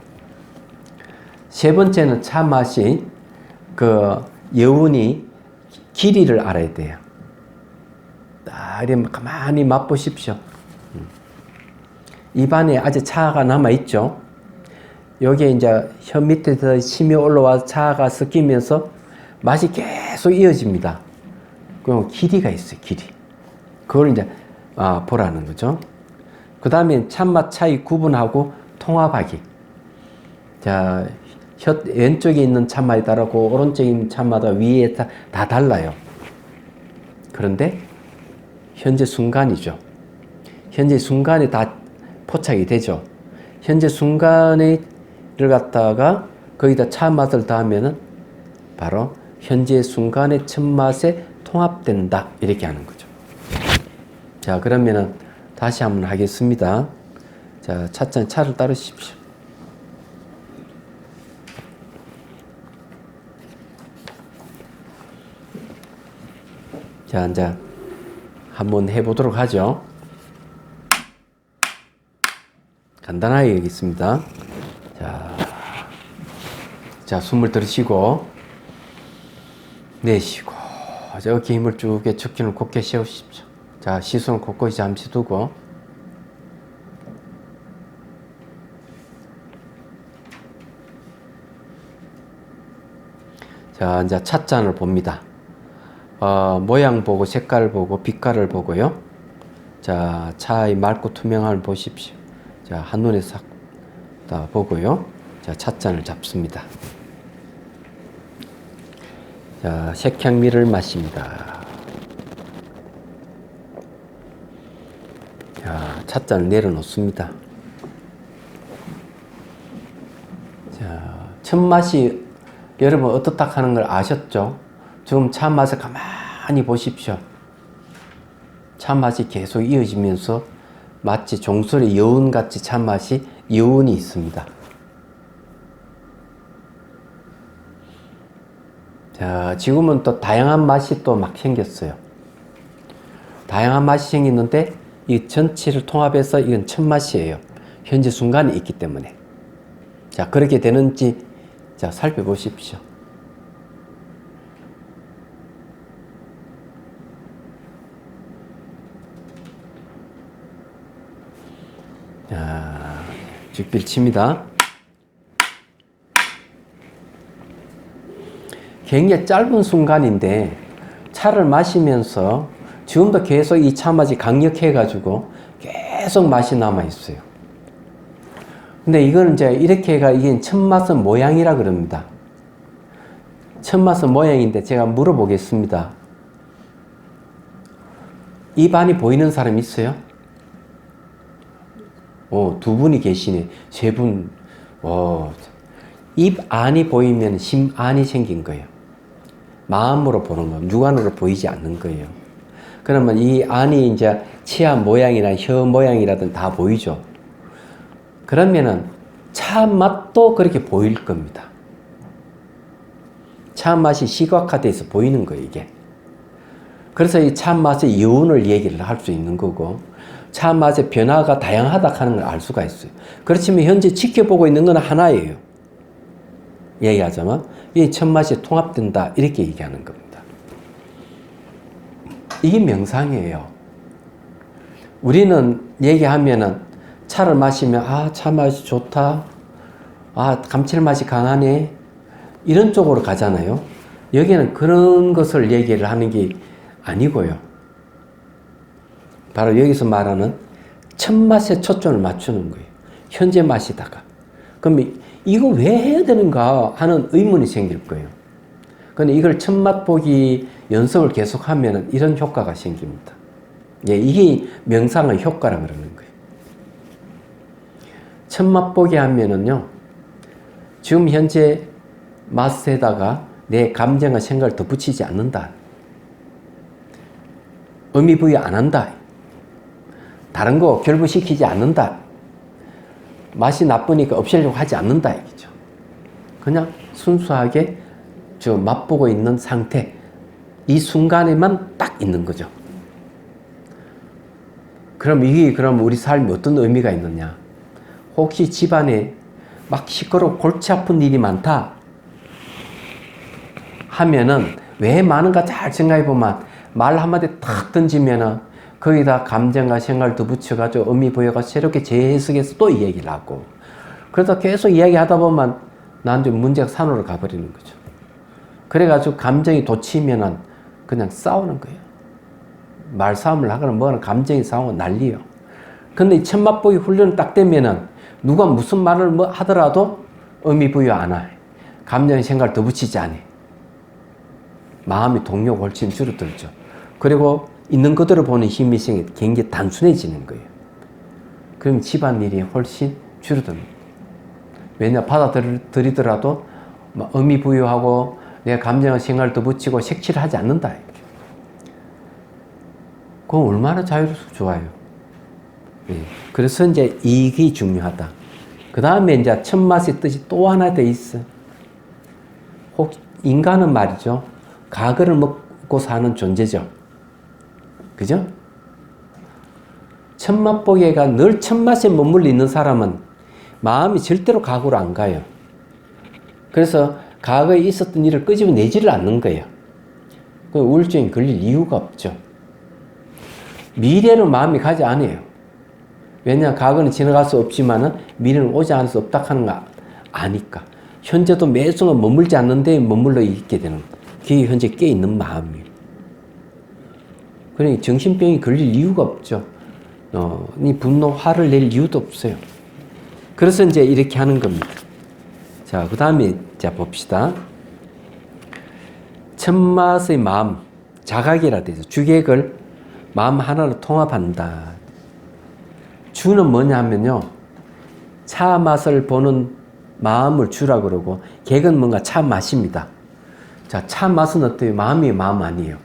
세 번째는 차 맛이 그 여운이 길이를 알아야 돼요. 이러면 가만히 맛보십시오. 입안에 아직 차가 남아있죠. 여기에 이제 혀 밑에서 침이 올라와서 차가 섞이면서 맛이 계속 이어집니다. 그럼 길이가 있어요, 길이. 그걸 이제 보라는 거죠. 그 다음에 참맛 차이 구분하고 통합하기. 자, 왼쪽에 있는 참맛이 다르고 오른쪽에 있는 참맛과 위에 다 달라요. 그런데 현재 순간이죠. 현재 순간에 다 포착이 되죠. 현재 순간을 갖다가 거기다 참맛을 더하면은 바로 현재 순간의 첫맛에 통합된다. 이렇게 하는 거죠. 자, 그러면은 다시 한번 하겠습니다. 자, 찻잔 차를 따르십시오. 자, 이제 한번 해보도록 하죠. 간단하게 하겠습니다. 자, 숨을 들이쉬고 내쉬고 어깨 힘을 쭉 척추는 곧게 세우십시오. 자, 시선을 곳곳이 잠시 두고 자, 이제 찻잔을 봅니다. 모양 보고 색깔 보고 빛깔을 보고요. 자, 차의 맑고 투명함을 보십시오. 자, 한눈에 싹 다 보고요. 자, 찻잔을 잡습니다. 자, 색향미를 마십니다. 자, 찻잔을 내려놓습니다. 자, 첫 맛이 여러분 어떻다 하는 걸 아셨죠? 지금 차 맛을 가만히 보십시오. 차 맛이 계속 이어지면서 마치 종소리 여운같이 차 맛이 여운이 있습니다. 자, 지금은 또 다양한 맛이 또 막 생겼어요. 다양한 맛이 생겼는데 이 전체를 통합해서 이건 첫 맛이에요. 현재 순간이 있기 때문에. 자, 그렇게 되는지 자, 살펴보십시오. 자, 죽빌칩니다. 굉장히 짧은 순간인데 차를 마시면서 지금도 계속 이 차 맛이 강력해가지고 계속 맛이 남아있어요. 근데 이건 이제 이렇게가 이게 첫 맛은 모양이라 그럽니다. 첫 맛은 모양인데 제가 물어보겠습니다. 입 안이 보이는 사람 있어요? 두 분이 계시네. 세 분. 입 안이 보이면 심 안이 생긴 거예요. 마음으로 보는 거, 육안으로 보이지 않는 거예요. 그러면 이 안이 이제 치아 모양이나 혀 모양이라든 다 보이죠. 그러면은 차 맛도 그렇게 보일 겁니다. 차 맛이 시각화돼서 보이는 거예요, 이게. 그래서 이 차 맛의 여운을 얘기를 할 수 있는 거고, 차 맛의 변화가 다양하다 하는 걸 알 수가 있어요. 그렇지만 현재 지켜보고 있는 건 하나예요. 얘기하자면 이 첫 맛이 통합된다 이렇게 얘기하는 겁니다. 이게 명상이에요. 우리는 얘기하면은 차를 마시면 차 맛이 좋다, 감칠맛이 강하네 이런 쪽으로 가잖아요. 여기는 그런 것을 얘기를 하는 게 아니고요. 바로 여기서 말하는 첫 맛에 초점을 맞추는 거예요. 현재 맛이다가. 그럼 이거 왜 해야 되는가 하는 의문이 생길 거예요. 근데 이걸 첫 맛보기 연습을 계속하면 이런 효과가 생깁니다. 예, 이게 명상의 효과라 그러는 거예요. 첫 맛보기 하면은요, 지금 현재 맛에다가 내 감정과 생각을 덧붙이지 않는다. 의미부여 안 한다. 다른 거 결부시키지 않는다. 맛이 나쁘니까 없애려고 하지 않는다 얘기죠. 그냥 순수하게 저 맛보고 있는 상태, 이 순간에만 딱 있는 거죠. 그럼 그럼 우리 삶에 어떤 의미가 있느냐? 혹시 집안에 막 시끄럽고 골치 아픈 일이 많다 하면은 왜 많은가 잘 생각해 보면 말 한마디 탁 던지면은 거기다 감정과 생각을 더 붙여가지고 의미 부여가 새롭게 재해석해서 또 이 얘기를 하고, 그러다 계속 이야기하다 보면 나한테 문제가 산으로 가버리는 거죠. 그래가지고 감정이 돋치면은 그냥 싸우는 거예요. 말싸움을 하거나 뭐나 감정이 싸우고 난리예요. 근데 이 천맛보기 훈련을 딱 되면은 누가 무슨 말을 뭐 하더라도 의미 부여 안 해. 감정의 생각을 더 붙이지 않아. 마음이 동요가 훨씬 줄어들죠. 그리고 있는 그대로 보는 힘이 굉장히 단순해지는 거예요. 그럼 집안일이 훨씬 줄어듭니다. 왜냐, 받아들이더라도 의미 부여하고 내 감정의 생각을 더 붙이고 색칠을 하지 않는다. 그건 얼마나 자유로워서 좋아요. 예. 그래서 이제 이익이 중요하다. 그 다음에 이제 천맛의 뜻이 또 하나 더 있어. 인간은 말이죠. 가거를 먹고 사는 존재죠. 그죠? 천맛보기가 늘 천맛에 머물러 있는 사람은 마음이 절대로 과거로 안 가요. 그래서 과거에 있었던 일을 끄집어내지를 않는 거예요. 그 우울증이 걸릴 이유가 없죠. 미래로 마음이 가지 않아요. 왜냐, 과거는 지나갈 수 없지만은 미래는 오지 않을 수 없다 하는 거 아니까. 현재도 매 순간 머물지 않는 데 머물러 있게 되는 거예요. 그게 현재 깨있는 마음이에요. 그러니 정신병이 걸릴 이유가 없죠. 이 분노, 화를 낼 이유도 없어요. 그래서 이제 이렇게 하는 겁니다. 자, 그 다음에 자 봅시다. 천맛의 마음, 자각이라 되죠. 주객을 마음 하나로 통합한다. 주는 뭐냐 하면요, 차 맛을 보는 마음을 주라 그러고, 객은 뭔가 차 맛입니다. 자, 차 맛은 어때요? 마음이 마음 아니에요.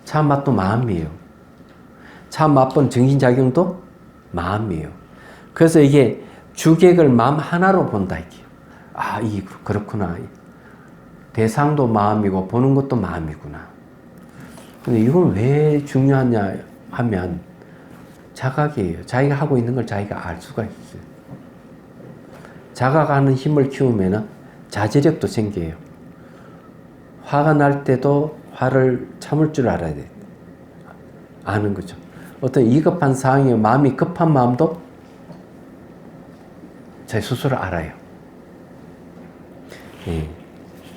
차 맛도 마음이에요. 차 맛본 정신작용도 마음이에요. 그래서 이게 주객을 마음 하나로 본다 이게요. 아, 이 그렇구나. 대상도 마음이고 보는 것도 마음이구나. 근데 이건 왜 중요하냐 하면 자각이에요. 자기가 하고 있는 걸 자기가 알 수가 있어요. 자각하는 힘을 키우면 자제력도 생겨요. 화가 날 때도 화를 참을 줄 알아야 돼. 아는 거죠. 어떤 위급한 상황에 마음이 급한 마음도 제 스스로 알아요. 예.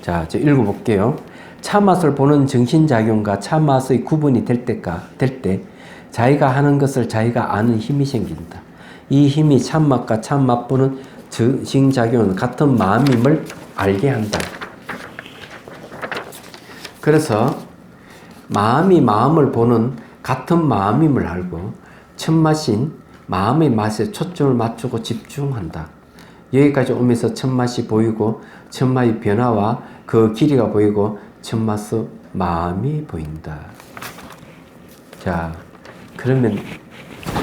자, 이제 읽어볼게요. 차맛을 보는 정신작용과 차맛의 구분이 될 때 자기가 하는 것을 자기가 아는 힘이 생긴다. 이 힘이 참맛과 참맛 보는 정신작용은 같은 마음임을 알게 한다. 그래서 마음이 마음을 보는 같은 마음임을 알고 첫맛인 마음의 맛에 초점을 맞추고 집중한다. 여기까지 오면서 첫맛이 보이고 첫맛의 변화와 그 길이가 보이고 첫맛의 마음이 보인다. 자, 그러면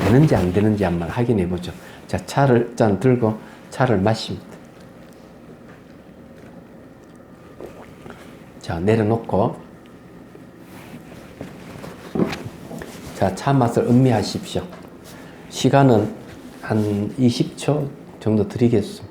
되는지 안 되는지 한번 확인해 보죠. 자, 차를 짠 들고 차를 마십니다. 자, 내려놓고 자, 차 맛을 음미하십시오. 시간은 한 20초 정도 드리겠습니다.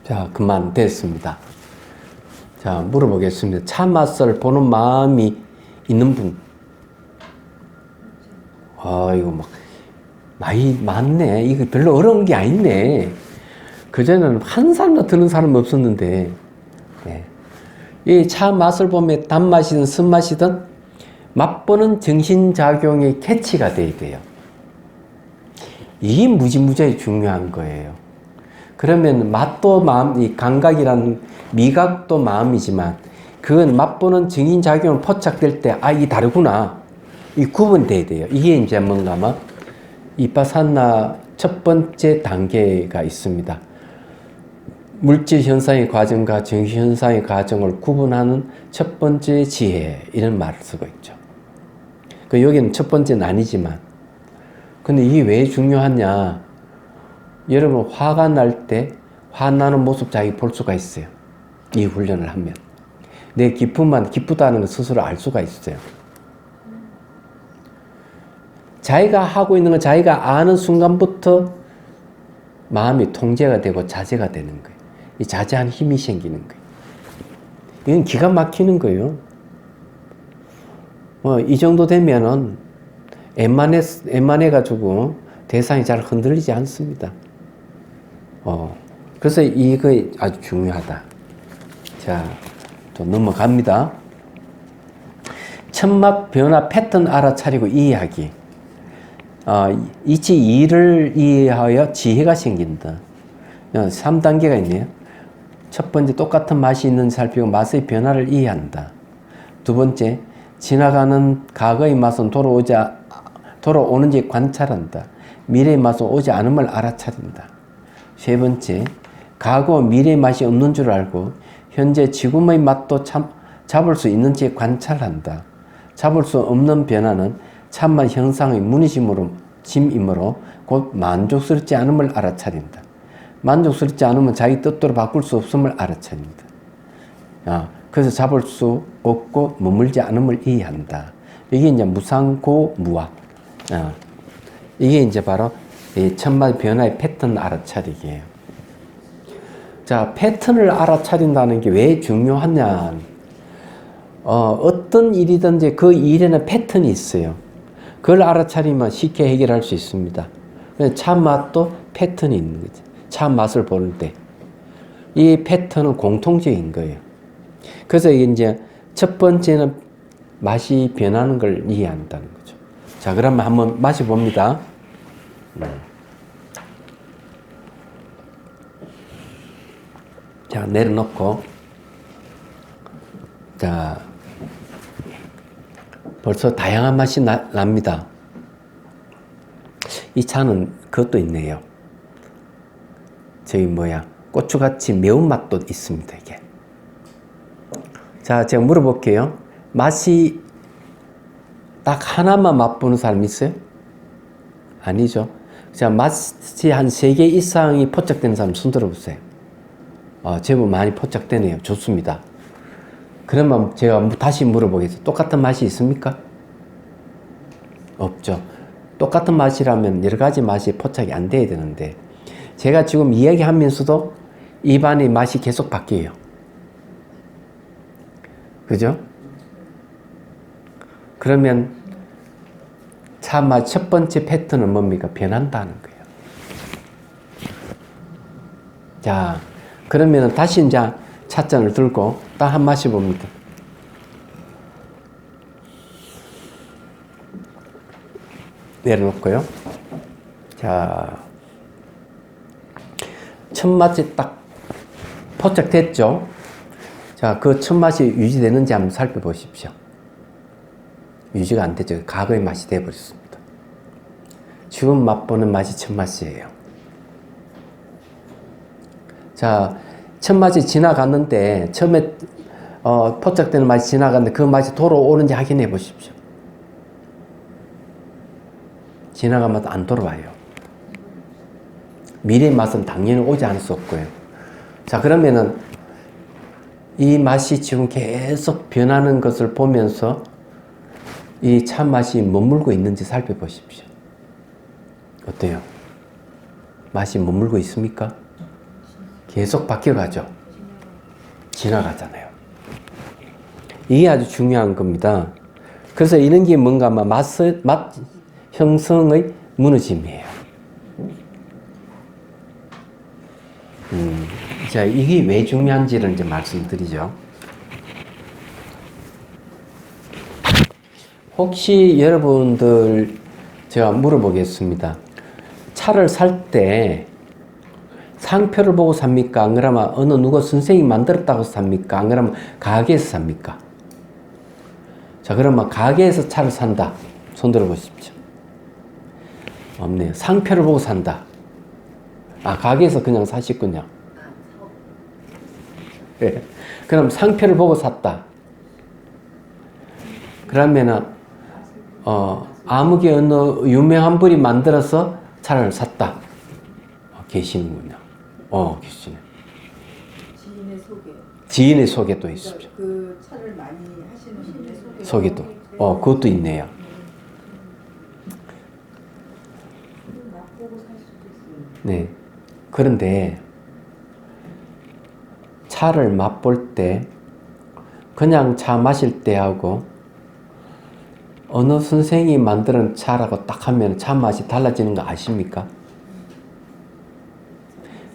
자, 그만 됐습니다. 자, 물어보겠습니다. 차 맛을 보는 마음이 있는 분. 아, 이거 막 많이 많네. 이거 별로 어려운 게 아니네. 그전에는 한 사람도 드는 사람 없었는데, 네. 이 차 맛을 보면 단맛이든 쓴맛이든 맛보는 정신작용이 캐치가 돼야 돼요. 이게 무지무지하게 중요한 거예요. 그러면 맛도 마음, 이 감각이란 미각도 마음이지만 그건 맛보는 정신작용을 포착될 때, 아, 이게 다르구나. 이 구분돼야 돼요. 이게 이제 뭔가 막 이빠사나 첫 번째 단계가 있습니다. 물질 현상의 과정과 정신 현상의 과정을 구분하는 첫 번째 지혜, 이런 말을 쓰고 있죠. 그 여기는 첫 번째는 아니지만, 근데 이게 왜 중요하냐? 여러분, 화가 날 때 화나는 모습 자기 볼 수가 있어요. 이 훈련을 하면. 내 기쁨만 기쁘다는 걸 스스로 알 수가 있어요. 자기가 하고 있는 거 자기가 아는 순간부터 마음이 통제가 되고 자제가 되는 거예요. 이 자제한 힘이 생기는 거예요. 이건 기가 막히는 거예요. 이 정도 되면은 웬만해가지고 대상이 잘 흔들리지 않습니다. 그래서 이거 아주 중요하다. 자, 또 넘어갑니다. 첫맛 변화 패턴 알아차리고 이해하기. 이치 이를 이해하여 지혜가 생긴다. 3단계가 있네요. 첫 번째, 똑같은 맛이 있는지 살피고 맛의 변화를 이해한다. 두 번째, 지나가는 과거의 맛은 돌아오는지 관찰한다. 미래의 맛은 오지 않음을 알아차린다. 세 번째, 과거 미래의 맛이 없는 줄 알고 현재 지금의 맛도 잡을 수 있는지 관찰한다. 잡을 수 없는 변화는 참맛 형상의 무너짐이므로 곧 만족스럽지 않음을 알아차린다. 만족스럽지 않으면 자기 뜻대로 바꿀 수 없음을 알아차린다. 그래서 잡을 수 없고 머물지 않음을 이해한다. 이게 이제 무상고무와. 이게 이제 바로 이 첫맛 변화의 패턴 알아차리기예요. 자, 패턴을 알아차린다는 게 왜 중요하냐. 어떤 일이든지 그 일에는 패턴이 있어요. 그걸 알아차리면 쉽게 해결할 수 있습니다. 차 맛도 패턴이 있는 거죠. 차 맛을 보는 때. 이 패턴은 공통적인 거예요. 그래서 이제 첫 번째는 맛이 변하는 걸 이해한다는 거죠. 자, 그러면 한번 마셔봅니다. 자, 내려놓고. 자, 벌써 다양한 맛이 납니다. 이 차는 그것도 있네요. 고추같이 매운맛도 있습니다, 이게. 자, 제가 물어볼게요. 맛이 딱 하나만 맛보는 사람 있어요? 아니죠. 자, 맛이 한 3개 이상이 포착되는 사람 손 들어보세요. 제법 많이 포착되네요. 좋습니다. 그러면 제가 다시 물어보겠습니다. 똑같은 맛이 있습니까? 없죠. 똑같은 맛이라면 여러 가지 맛이 포착이 안 돼야 되는데, 제가 지금 이야기하면서도 입안의 맛이 계속 바뀌어요. 그죠? 그러면 차 맛 첫 번째 패턴은 뭡니까? 변한다는 거예요. 자, 그러면 다시 이제 찻잔을 들고 딱 한 마셔봅니다. 내려놓고요. 자, 첫 맛이 딱 포착됐죠? 자, 그 첫 맛이 유지되는지 한번 살펴보십시오. 유지가 안 되죠. 과거의 맛이 되어버렸습니다. 지금 맛보는 맛이 첫 맛이에요. 자, 첫 맛이 지나갔는데, 처음에 포착되는 맛이 지나갔는데 그 맛이 돌아오는지 확인해 보십시오. 지나가면 안 돌아와요. 미래의 맛은 당연히 오지 않을 수 없고요. 자, 그러면은 이 맛이 지금 계속 변하는 것을 보면서 이 차 맛이 머물고 있는지 살펴보십시오. 어때요? 맛이 머물고 있습니까? 계속 바뀌어가죠. 지나가잖아요. 이게 아주 중요한 겁니다. 그래서 이런 게 뭔가 맛 형성의 무너짐이에요. 자, 이게 왜 중요한지를 이제 말씀드리죠. 혹시 여러분들 제가 물어보겠습니다. 차를 살 때 상표를 보고 삽니까? 안 그러면 어느 누가 선생님이 만들었다고 삽니까? 안 그러면 가게에서 삽니까? 자, 그러면 가게에서 차를 산다. 손 들어보십시오. 없네요. 상표를 보고 산다. 가게에서 그냥 사시군요. 네. 그럼 상표를 보고 샀다. 그러면은 아무개 어느 유명한 분이 만들어서 차를 샀다. 계시는군요. 계시네. 지인의 소개도 있습니다. 그 차를 많이 하시는 분의 소개도. 그것도 있네요. 맛보고 살 수도 있어요. 네. 그런데 차를 맛볼 때 그냥 차 마실 때하고 어느 선생이 만드는 차라고 딱 하면 차 맛이 달라지는 거 아십니까?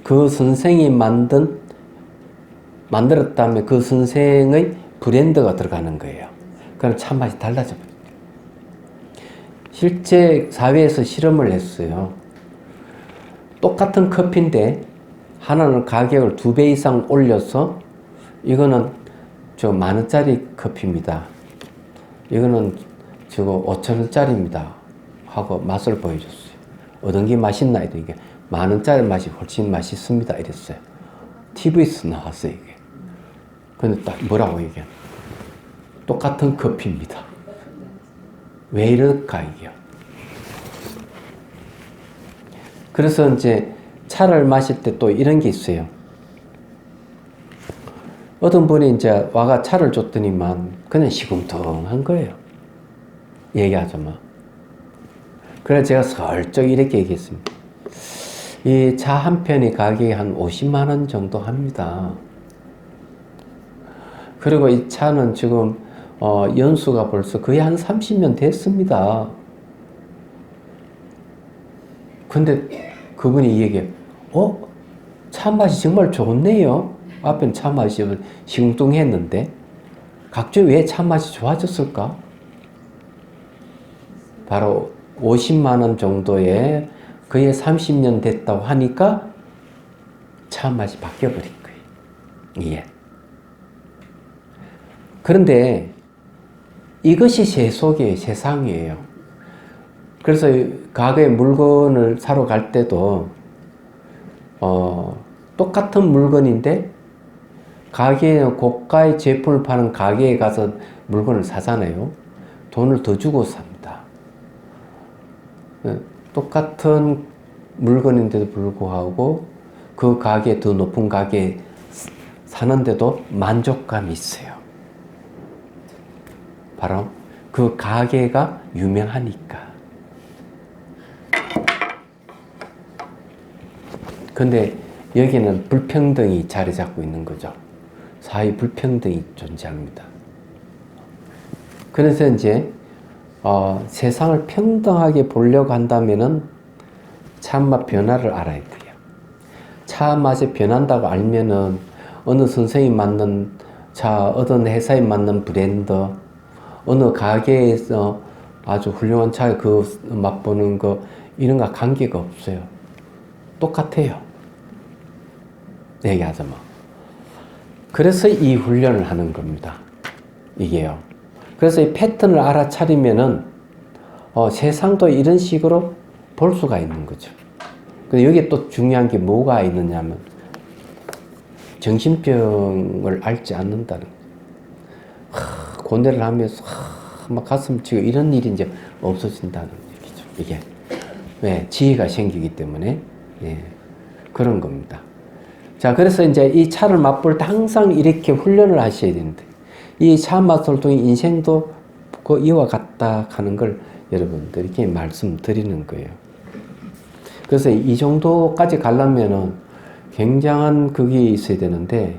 그 선생이 만들었다면 그 선생의 브랜드가 들어가는 거예요. 그럼 차 맛이 달라져 버려요. 실제 사회에서 실험을 했어요. 똑같은 커피인데 하나는 가격을 2배 이상 올려서 이거는 저 10,000원짜리 커피입니다. 이거는 저거 5,000원짜리입니다. 하고 맛을 보여줬어요. 어떤 게 맛있나 이게 10,000원짜리 맛이 훨씬 맛있습니다. 이랬어요. TV에서 나왔어요 이게. 근데 딱 뭐라고 이게 똑같은 커피입니다. 왜 이럴까 이게. 그래서 이제 차를 마실 때 또 이런 게 있어요. 어떤 분이 이제 와가 차를 줬더니만 그냥 시금텅한 거예요. 얘기하자면. 그래서 제가 슬쩍 이렇게 얘기했습니다. 이 차 한 편이 가격이 한 50만 원 정도 합니다. 그리고 이 차는 지금 연수가 벌써 거의 한 30년 됐습니다. 근데 그분이 얘기해, 차 맛이 정말 좋네요. 앞엔 차 맛이 시궁뚱했는데 갑자기 왜 차 맛이 좋아졌을까? 바로 50만 원 정도에 거의 30년 됐다고 하니까 차 맛이 바뀌어버린 거예요. 예. 그런데 이것이 세상이에요. 그래서 가게에 물건을 사러 갈 때도 똑같은 물건인데 가게에 고가의 제품을 파는 가게에 가서 물건을 사잖아요. 돈을 더 주고 삽니다. 똑같은 물건인데도 불구하고 그 가게 더 높은 가게에 사는데도 만족감이 있어요. 바로 그 가게가 유명하니까. 근데 여기는 불평등이 자리 잡고 있는 거죠. 사회 불평등이 존재합니다. 그래서 이제 세상을 평등하게 보려고 한다면은 차맛 변화를 알아야 돼요. 차맛이 변한다고 알면은 어느 선생이 만든 차, 어떤 회사에 맞는 브랜드, 어느 가게에서 아주 훌륭한 차 그 맛보는 거 이런 거 관계가 없어요. 똑같아요. 얘기하자면. 그래서 이 훈련을 하는 겁니다. 이게요. 그래서 이 패턴을 알아차리면은 세상도 이런 식으로 볼 수가 있는 거죠. 근데 여기에 또 중요한 게 뭐가 있느냐면 정신병을 앓지 않는다는 거예요. 고뇌를 하면서 막 가슴 치고 이런 일이 이제 없어진다는 얘기죠. 이게 왜 지혜가 생기기 때문에 그런 겁니다. 자, 그래서 이제 이 차를 맛볼 때 항상 이렇게 훈련을 하셔야 되는데 이 차 맛을 통해 인생도 이와 같다 하는 걸 여러분들에게 말씀드리는 거예요. 그래서 이 정도까지 가려면은 굉장한 그게 있어야 되는데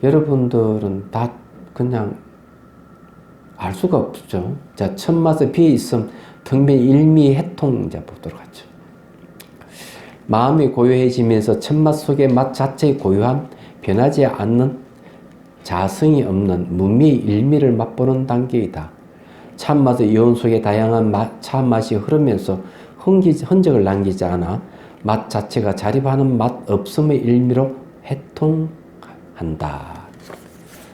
여러분들은 다 그냥 알 수가 없죠. 자, 첫 맛에 비해 있음 텅빈 일미해통 이제 보도록 하죠. 마음이 고요해지면서 첫맛 속의 맛 자체의 고요한 변하지 않는 자성이 없는 무미 일미를 맛보는 단계이다. 참맛의 여운 속에 다양한 참맛이 흐르면서 흔적을 남기지 않아 맛 자체가 자립하는 맛 없음의 일미로 해통한다.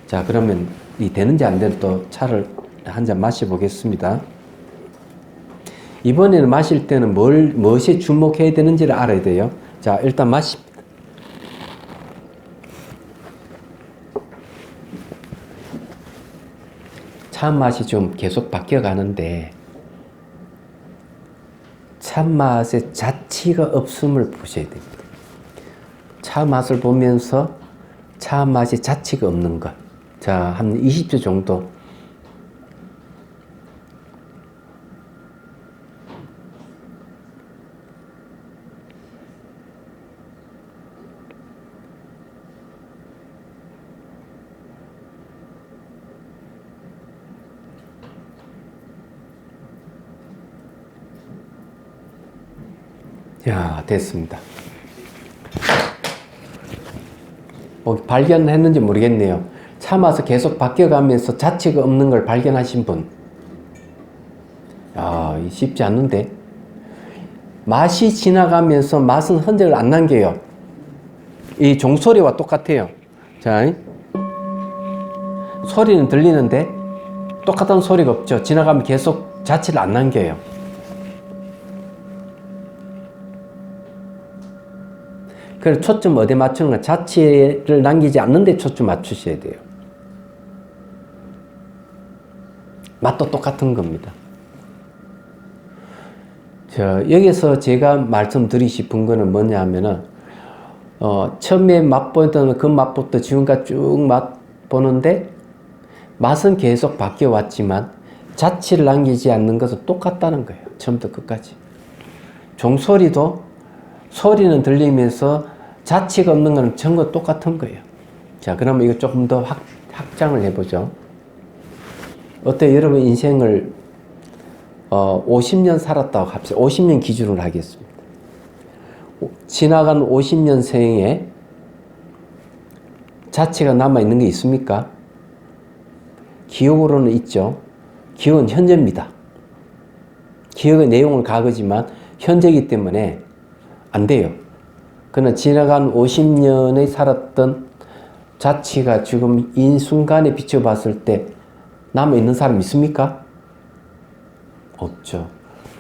자, 그러면 이 되는지 안 되는지 또 차를 한 잔 마셔보겠습니다. 이번에는 마실 때는 무엇에 주목해야 되는지를 알아야 돼요. 자, 일단 마십니다. 참맛이 좀 계속 바뀌어 가는데 참맛의 자취가 없음을 보셔야 됩니다. 참맛을 보면서 참맛의 자취가 없는 것. 자, 한 20초 정도. 야, 됐습니다. 발견했는지 모르겠네요. 참아서 계속 바뀌어가면서 자취가 없는 걸 발견하신 분. 야, 쉽지 않는데. 맛이 지나가면서 맛은 흔적을 안 남겨요. 이 종소리와 똑같아요. 자, 소리는 들리는데 똑같은 소리가 없죠. 지나가면 계속 자취를 안 남겨요. 그래서 초점 어디에 맞추는 가 자취를 남기지 않는데 초점 맞추셔야 돼요. 맛도 똑같은 겁니다. 여기서 제가 말씀드리고 싶은 거는 뭐냐 하면은, 처음에 맛보던 그 맛부터 지금까지 쭉 맛보는데, 맛은 계속 바뀌어 왔지만, 자취를 남기지 않는 것은 똑같다는 거예요. 처음부터 끝까지. 종소리도 소리는 들리면서 자취가 없는 건 전부 똑같은 거예요. 자, 그러면 이거 조금 더 확장을 해보죠. 어때요? 여러분 인생을 50년 살았다고 합시다. 50년 기준으로 하겠습니다. 지나간 50년 생에 자취가 남아있는 게 있습니까? 기억으로는 있죠. 기억은 현재입니다. 기억의 내용은 과거지만 현재이기 때문에 안 돼요. 그러나 지나간 50년에 살았던 자취가 지금 이 순간에 비춰봤을 때 남아있는 사람 있습니까? 없죠.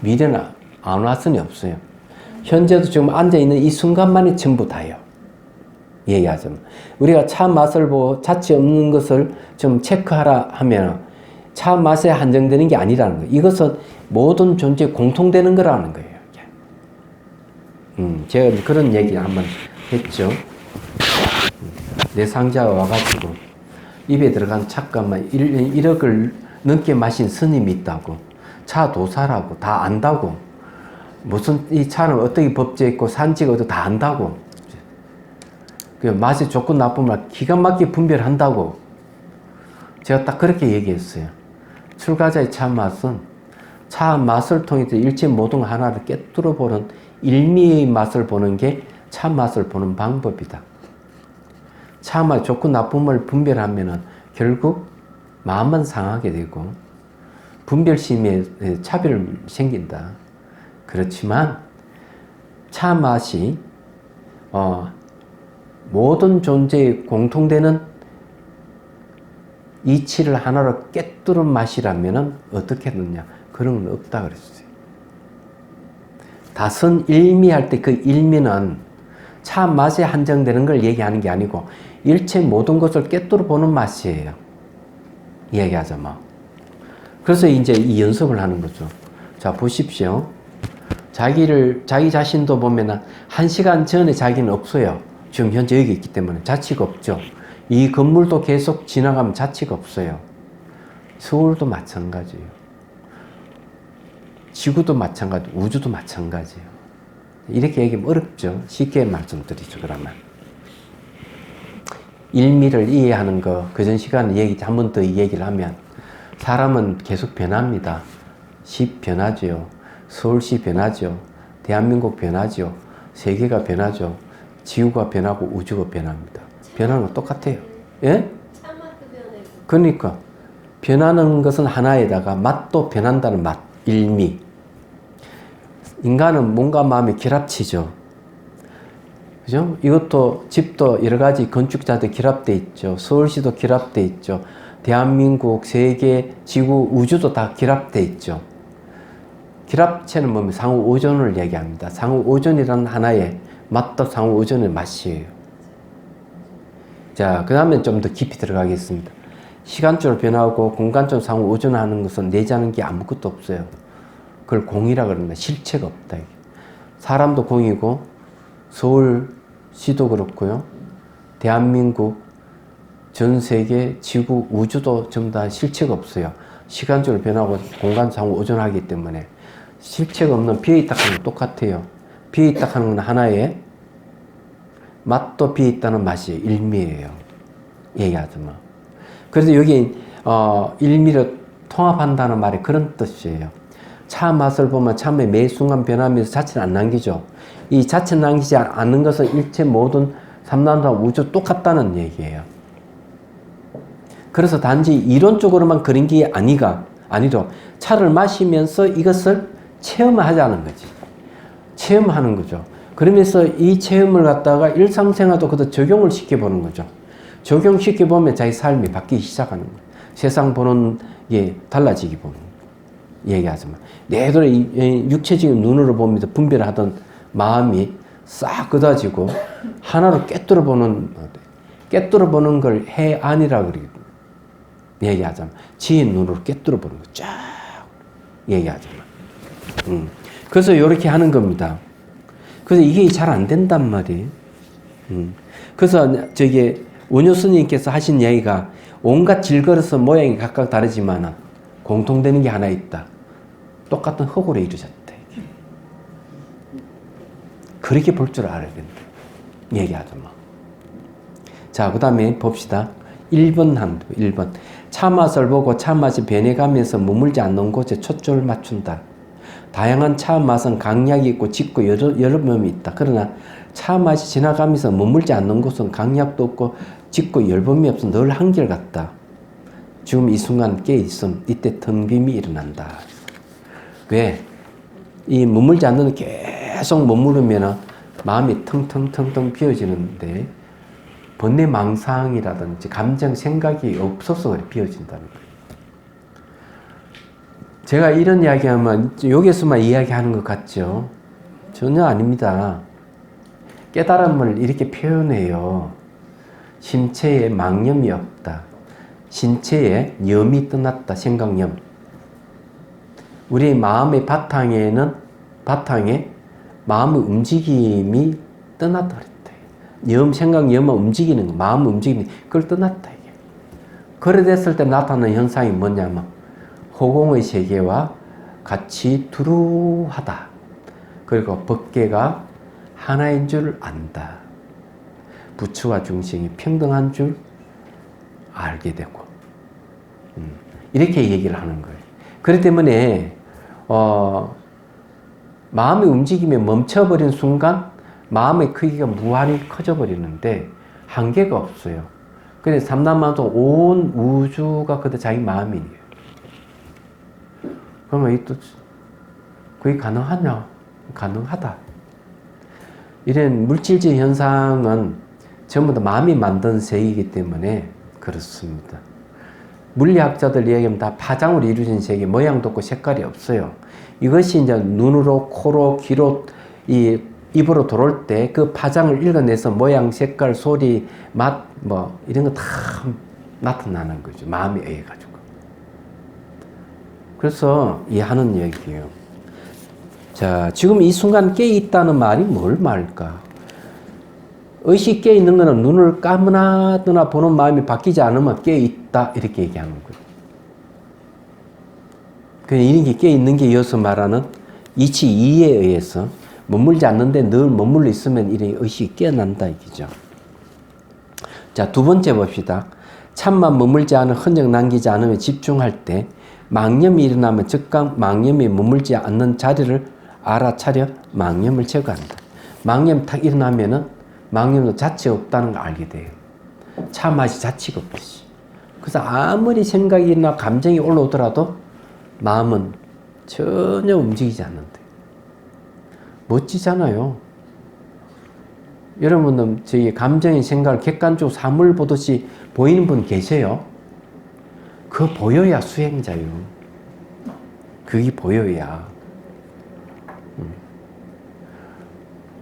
미래는 안 왔으니 없어요. 현재도 지금 앉아있는 이 순간만이 전부 다예요. 얘기하자면. 우리가 차 맛을 보고 자취 없는 것을 좀 체크하라 하면 차 맛에 한정되는 게 아니라는 거예요. 이것은 모든 존재에 공통되는 거라는 거예요. 제가 그런 얘기 한번 했죠. 내 상자가 와가지고 입에 들어간 차값만 1억을 넘게 마신 스님이 있다고. 차 도사라고. 다 안다고. 무슨 이 차는 어떻게 법제에 있고 산지가 어떻게 다 안다고. 그 맛이 좋고 나쁜 말 기가 막히게 분별한다고. 제가 딱 그렇게 얘기했어요. 출가자의 차 맛은 차 맛을 통해서 일체 모든 하나를 깨뜨려 보는 일미의 맛을 보는 게 차 맛을 보는 방법이다. 차 맛 좋고 나쁨을 분별하면은 결국 마음만 상하게 되고 분별심에 차별이 생긴다. 그렇지만 차 맛이 모든 존재에 공통되는 이치를 하나로 깨뜨린 맛이라면은 어떻게 했느냐? 그런 건 없다 그랬어요. 다선 일미할 때 그 일미는 차 맛에 한정되는 걸 얘기하는 게 아니고 일체 모든 것을 깨뜨려 보는 맛이에요. 얘기하자면. 그래서 이제 이 연습을 하는 거죠. 자, 보십시오. 자기 자신도 보면은 1시간 전에 자기는 없어요. 지금 현재 여기 있기 때문에 자취가 없죠. 이 건물도 계속 지나가면 자취가 없어요. 서울도 마찬가지예요. 지구도 마찬가지, 우주도 마찬가지예요. 이렇게 얘기하면 어렵죠. 쉽게 말씀드리죠, 그러면. 일미를 이해하는 거, 그전 시간에 한 번 더 얘기를 하면, 사람은 계속 변합니다. 시 변하죠. 서울시 변하죠. 대한민국 변하죠. 세계가 변하죠. 지구가 변하고 우주가 변합니다. 변하는 건 똑같아요. 예? 그러니까, 변하는 것은 하나에다가 맛도 변한다는 맛, 일미. 인간은 몸과 마음이 결합치죠. 그죠? 이것도 집도 여러 가지 건축자들 결합돼 있죠. 서울시도 결합돼 있죠. 대한민국, 세계, 지구, 우주도 다 결합돼 있죠. 결합체는 뭐면 상호오존을 얘기합니다. 상호오존이라는 하나의 맛도 상호오존의 맛이에요. 자, 그 다음에 좀 더 깊이 들어가겠습니다. 시간적으로 변하고 공간적으로 상호오존하는 것은 내재하는 게 아무것도 없어요. 그걸 공이라 그럽니다. 실체가 없다. 사람도 공이고 서울시도 그렇고요. 대한민국, 전 세계, 지구, 우주도 전부 다 실체가 없어요. 시간적으로 변하고 공간 상호오존하기 때문에 실체가 없는 비어있다 하는 건 똑같아요. 비어있다 하는 건 하나의 맛도 비어있다는 맛이 일미예요. 얘기하자면. 그래서 여기 일미를 통합한다는 말이 그런 뜻이에요. 차 맛을 보면 참에 매 순간 변하면서 자체는 안 남기죠. 이 자체 남기지 않는 것은 일체 모든 삼단과 우주 똑같다는 얘기예요. 그래서 단지 이론적으로만 그런 게 아니죠. 차를 마시면서 이것을 체험하자는 거지. 체험하는 거죠. 그러면서 이 체험을 갖다가 일상생활도 그도 적용을 시켜보는 거죠. 적용시켜보면 자기 삶이 바뀌기 시작하는 거예요. 세상 보는 게 달라지기 보는 얘기하지만 내도록 육체적인 눈으로 보면서 분별하던 마음이 싹 걷어지고 하나로 꿰뚫어 보는 걸 해안이라고 얘기하잖아. 지인 눈으로 꿰뚫어 보는 거 쫙 얘기하잖아. 그래서 이렇게 하는 겁니다. 그래서 이게 잘 안 된단 말이에요. 그래서 원효 스님께서 하신 얘기가 온갖 질거려서 모양이 각각 다르지만 공통되는 게 하나 있다. 똑같은 흙으로 이루어졌다. 그렇게 볼 줄 알아야 된다. 얘기하죠. 자, 그 다음에 봅시다. 1번 한도, 1번. 차 맛을 보고 차 맛이 변해가면서 머물지 않는 곳에 초점을 맞춘다. 다양한 차 맛은 강약이 있고 짙고 여러 면이 있다. 그러나 차 맛이 지나가면서 머물지 않는 곳은 강약도 없고 짙고 열범이 없어 늘 한결같다. 지금 이 순간 깨있음, 이때 텅 빔이 일어난다. 왜? 이 머물지 않는 계속 머무르면 마음이 텅텅텅텅 비어지는데 번뇌망상이라든지 감정, 생각이 없어서 그래 비어진다는 거예요. 제가 이런 이야기하면 여기에서만 이야기하는 것 같죠? 전혀 아닙니다. 깨달음을 이렇게 표현해요. 신체에 망념이 없다. 신체에 염이 떠났다. 생각염. 우리 마음의 바탕에 마음의 움직임이 떠났다 그랬다. 생각, 염은 움직이는 거, 마음 움직이는 거, 그걸 떠났다 이게. 그래 됐을 때 나타나는 현상이 뭐냐면 허공의 세계와 같이 두루하다. 그리고 법계가 하나인 줄 안다. 부처와 중생이 평등한 줄 알게 되고 이렇게 얘기를 하는 거예요. 그렇기 때문에 마음의 움직임이 멈춰버린 순간 마음의 크기가 무한히 커져버리는데 한계가 없어요. 그래서 삼남만도 온 우주가 그때 자기 마음이에요. 그러면 그게 가능하냐? 가능하다. 이런 물질적 현상은 전부 다 마음이 만든 세계이기 때문에 그렇습니다. 물리학자들 이야기하면 다 파장으로 이루어진 세계, 모양도 없고 색깔이 없어요. 이것이 이제 눈으로, 코로, 귀로, 입으로 들어올 때 그 파장을 읽어내서 모양, 색깔, 소리, 맛, 이런 거 다 나타나는 거죠. 마음에 의해 가지고. 그래서 이해하는 얘기예요. 자, 지금 이 순간 깨있다는 말이 뭘 말일까? 의식 깨있는 거는 눈을 감으나 뜨나 보는 마음이 바뀌지 않으면 깨있다 이렇게 얘기하는 거예요. 그냥 이런 게 깨있는 게 이어서 말하는 이치 이에 의해서 머물지 않는데 늘 머물러 있으면 이런 의식이 깨어난다 이거죠. 자, 두 번째 봅시다. 참만 머물지 않은 흔적 남기지 않으면 집중할 때 망념이 일어나면 즉각 망념이 머물지 않는 자리를 알아차려 망념을 제거한다. 망념 탁 일어나면은 망념도 자체가 없다는 걸 알게 돼요. 차 맛이 자체가 없듯이. 그래서 아무리 생각이나 감정이 올라오더라도 마음은 전혀 움직이지 않는데. 멋지잖아요. 여러분은 저희 감정의 생각을 객관적으로 사물 보듯이 보이는 분 계세요? 그거 보여야 수행자요. 그게 보여야.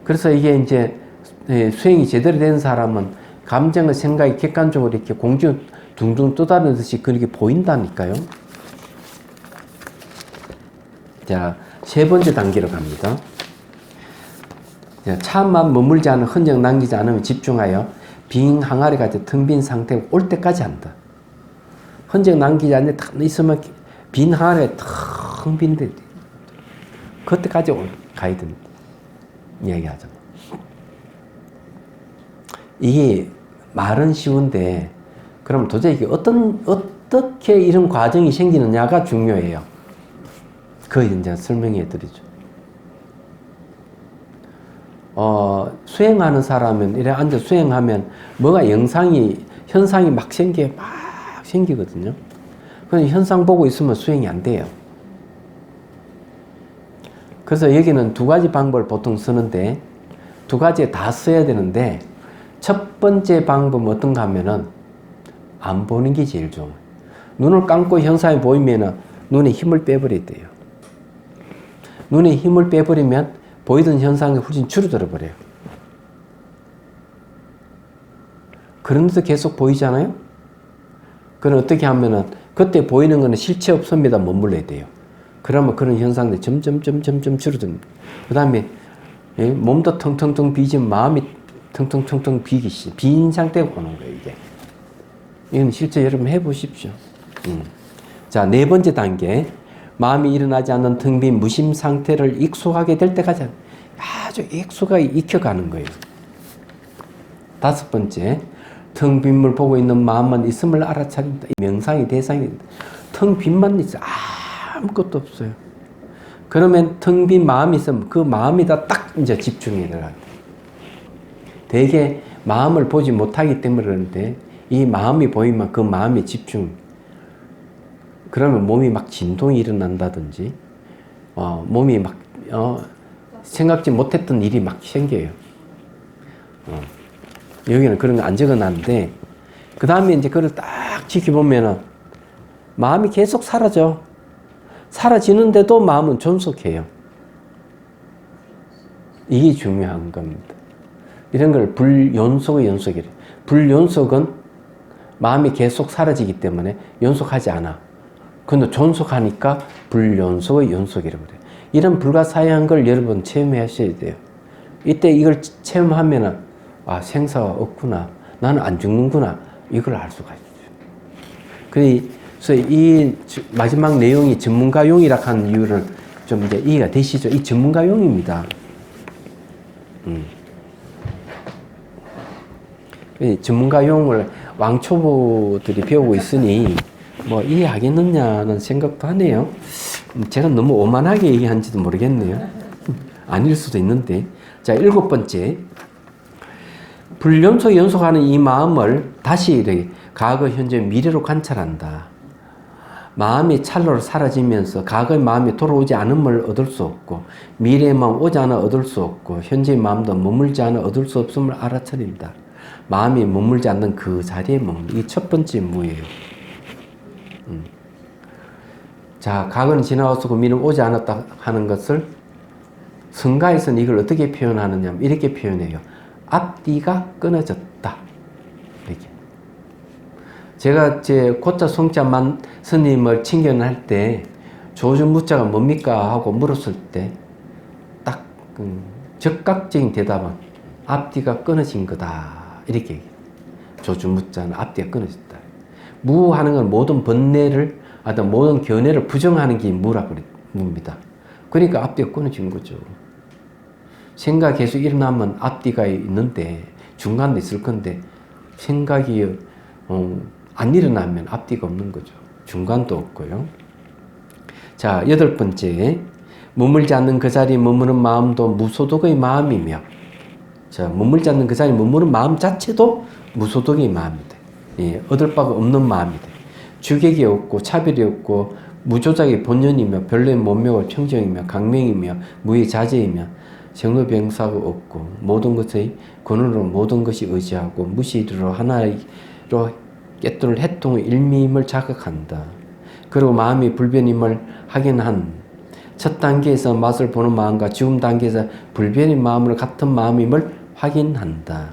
그래서 이게 이제 수행이 제대로 된 사람은 감정과 생각이 객관적으로 이렇게 공중 둥둥 떠다니듯이 그렇게 보인다니까요. 자, 세 번째 단계로 갑니다. 차만 머물지 않은 흔적 남기지 않으면 집중하여 빈 항아리 같이 텅 빈 상태가 올 때까지 한다. 흔적 남기지 않는 딱 있으면 빈 항아리가 텅 빈데 그때까지 가야 된다. 이야기하잖아. 이게 말은 쉬운데 그럼 도대체 이게 어떻게 이런 과정이 생기느냐가 중요해요. 그 이제 설명해 드리죠. 수행하는 사람은 이래 앉아 수행하면 뭐가 현상이 막 생기거든요. 그럼 현상 보고 있으면 수행이 안 돼요. 그래서 여기는 두 가지 방법을 보통 쓰는데 두 가지에 다 써야 되는데 첫 번째 방법은 어떤가 하면은 안 보는 게 제일 좋아요. 눈을 감고 현상이 보이면은 눈에 힘을 빼버려야 돼요. 눈에 힘을 빼버리면 보이던 현상이 훨씬 줄어들어 버려요. 그런데도 계속 보이잖아요? 그럼 어떻게 하면은 그때 보이는 거는 실체 없습니다. 머물러야 돼요. 그러면 그런 현상들이 점점 줄어듭니다. 그 다음에 몸도 텅텅텅 비지만 마음이 텅텅텅텅 빈 상태가 오는 거예요, 이게. 이건 실제 여러분 해보십시오. 자, 네 번째 단계. 마음이 일어나지 않는 텅 빈 무심 상태를 익숙하게 될 때까지 아주 익숙하게 익혀가는 거예요. 다섯 번째. 텅 빈물 보고 있는 마음만 있음을 알아차린다. 명상의 대상입니다. 텅 빈만 있어. 아무것도 없어요. 그러면 텅 빈 마음이 있으면 그 마음에다 딱 이제 집중이 들어가요. 대개 마음을 보지 못하기 때문에 그러는데 이 마음이 보이면 그 마음에 집중. 그러면 몸이 막 진동이 일어난다든지, 몸이 막, 생각지 못했던 일이 막 생겨요. 여기는 그런 거 안 적어놨는데, 그 다음에 이제 그걸 딱 지켜보면은 마음이 계속 사라져. 사라지는데도 마음은 존속해요. 이게 중요한 겁니다. 이런 걸 불연속의 연속이래요. 불연속은 마음이 계속 사라지기 때문에 연속하지 않아. 근데 존속하니까 불연속의 연속이라고 그래요. 이런 불가사의한 걸 여러분 체험하셔야 돼요. 이때 이걸 체험하면은 생사가 없구나. 나는 안 죽는구나. 이걸 알 수가 있어요. 그래서 이 마지막 내용이 전문가용이라 하는 이유를 좀 이제 이해가 되시죠? 이 전문가용입니다. 전문가용을 왕초보들이 배우고 있으니 뭐 이해하겠느냐는 생각도 하네요. 제가 너무 오만하게 얘기한지도 모르겠네요. 아닐 수도 있는데. 자, 일곱 번째. 불연속 연속하는 이 마음을 다시 이렇게 과거, 현재, 미래로 관찰한다. 마음이 찰나로 사라지면서 과거의 마음이 돌아오지 않음을 얻을 수 없고 미래의 마음 오지 않아 얻을 수 없고 현재의 마음도 머물지 않아 얻을 수 없음을 알아차린다. 마음이 머물지 않는 그 자리에 머물다. 이게 첫 번째 무예요. 자, 과거는 지나왔고 미래는 오지 않았다 하는 것을 성가에서는 이걸 어떻게 표현하느냐 이렇게 표현해요. 앞뒤가 끊어졌다. 이렇게. 제가 고자 성자만 스님을 칭견할 때 조주무자가 뭡니까 하고 물었을 때 딱 적극적인 대답은 앞뒤가 끊어진 거다. 이렇게 얘기해요. 조주무자는 앞뒤가 끊어졌다. 무하는 건 모든 번뇌를 모든 견해를 부정하는 게 무입니다. 그러니까 앞뒤가 끊어진 거죠. 생각이 계속 일어나면 앞뒤가 있는데 중간도 있을 건데 생각이 안 일어나면 앞뒤가 없는 거죠. 중간도 없고요. 자, 여덟 번째. 머물지 않는 그 자리에 머무는 마음도 무소득의 마음이며, 자, 머물지 않는 그 자리에 머무는 마음 자체도 무소득의 마음이다. 예, 얻을 바가 없는 마음이다. 주객이 없고 차별이 없고 무조작의 본연이며 별로의 몸명을 평정이며 강명이며 무의 자제이며 생로병사가 없고 모든 것의 근원으로 모든 것이 의지하고 무시로 하나로 깨뚫을 해통의 일미임을 자각한다. 그리고 마음이 불변임을 확인한 첫 단계에서 맛을 보는 마음과 지금 단계에서 불변인 마음을 같은 마음임을 확인한다.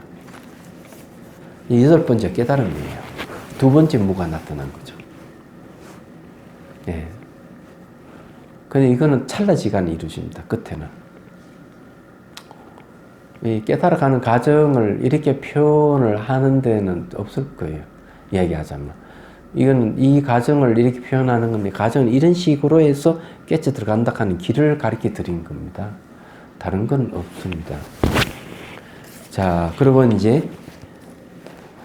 이 여덟 번째 깨달음이에요. 두 번째 무가 나타난 거죠. 예. 근데 이거는 찰나지간에 이루어집니다. 끝에는. 이 깨달아가는 과정을 이렇게 표현을 하는 데는 없을 거예요. 이야기하자면. 이건 이 과정을 이렇게 표현하는 건데, 과정을 이런 식으로 해서 깨쳐 들어간다 하는 길을 가르쳐 드린 겁니다. 다른 건 없습니다. 자, 그리고 이제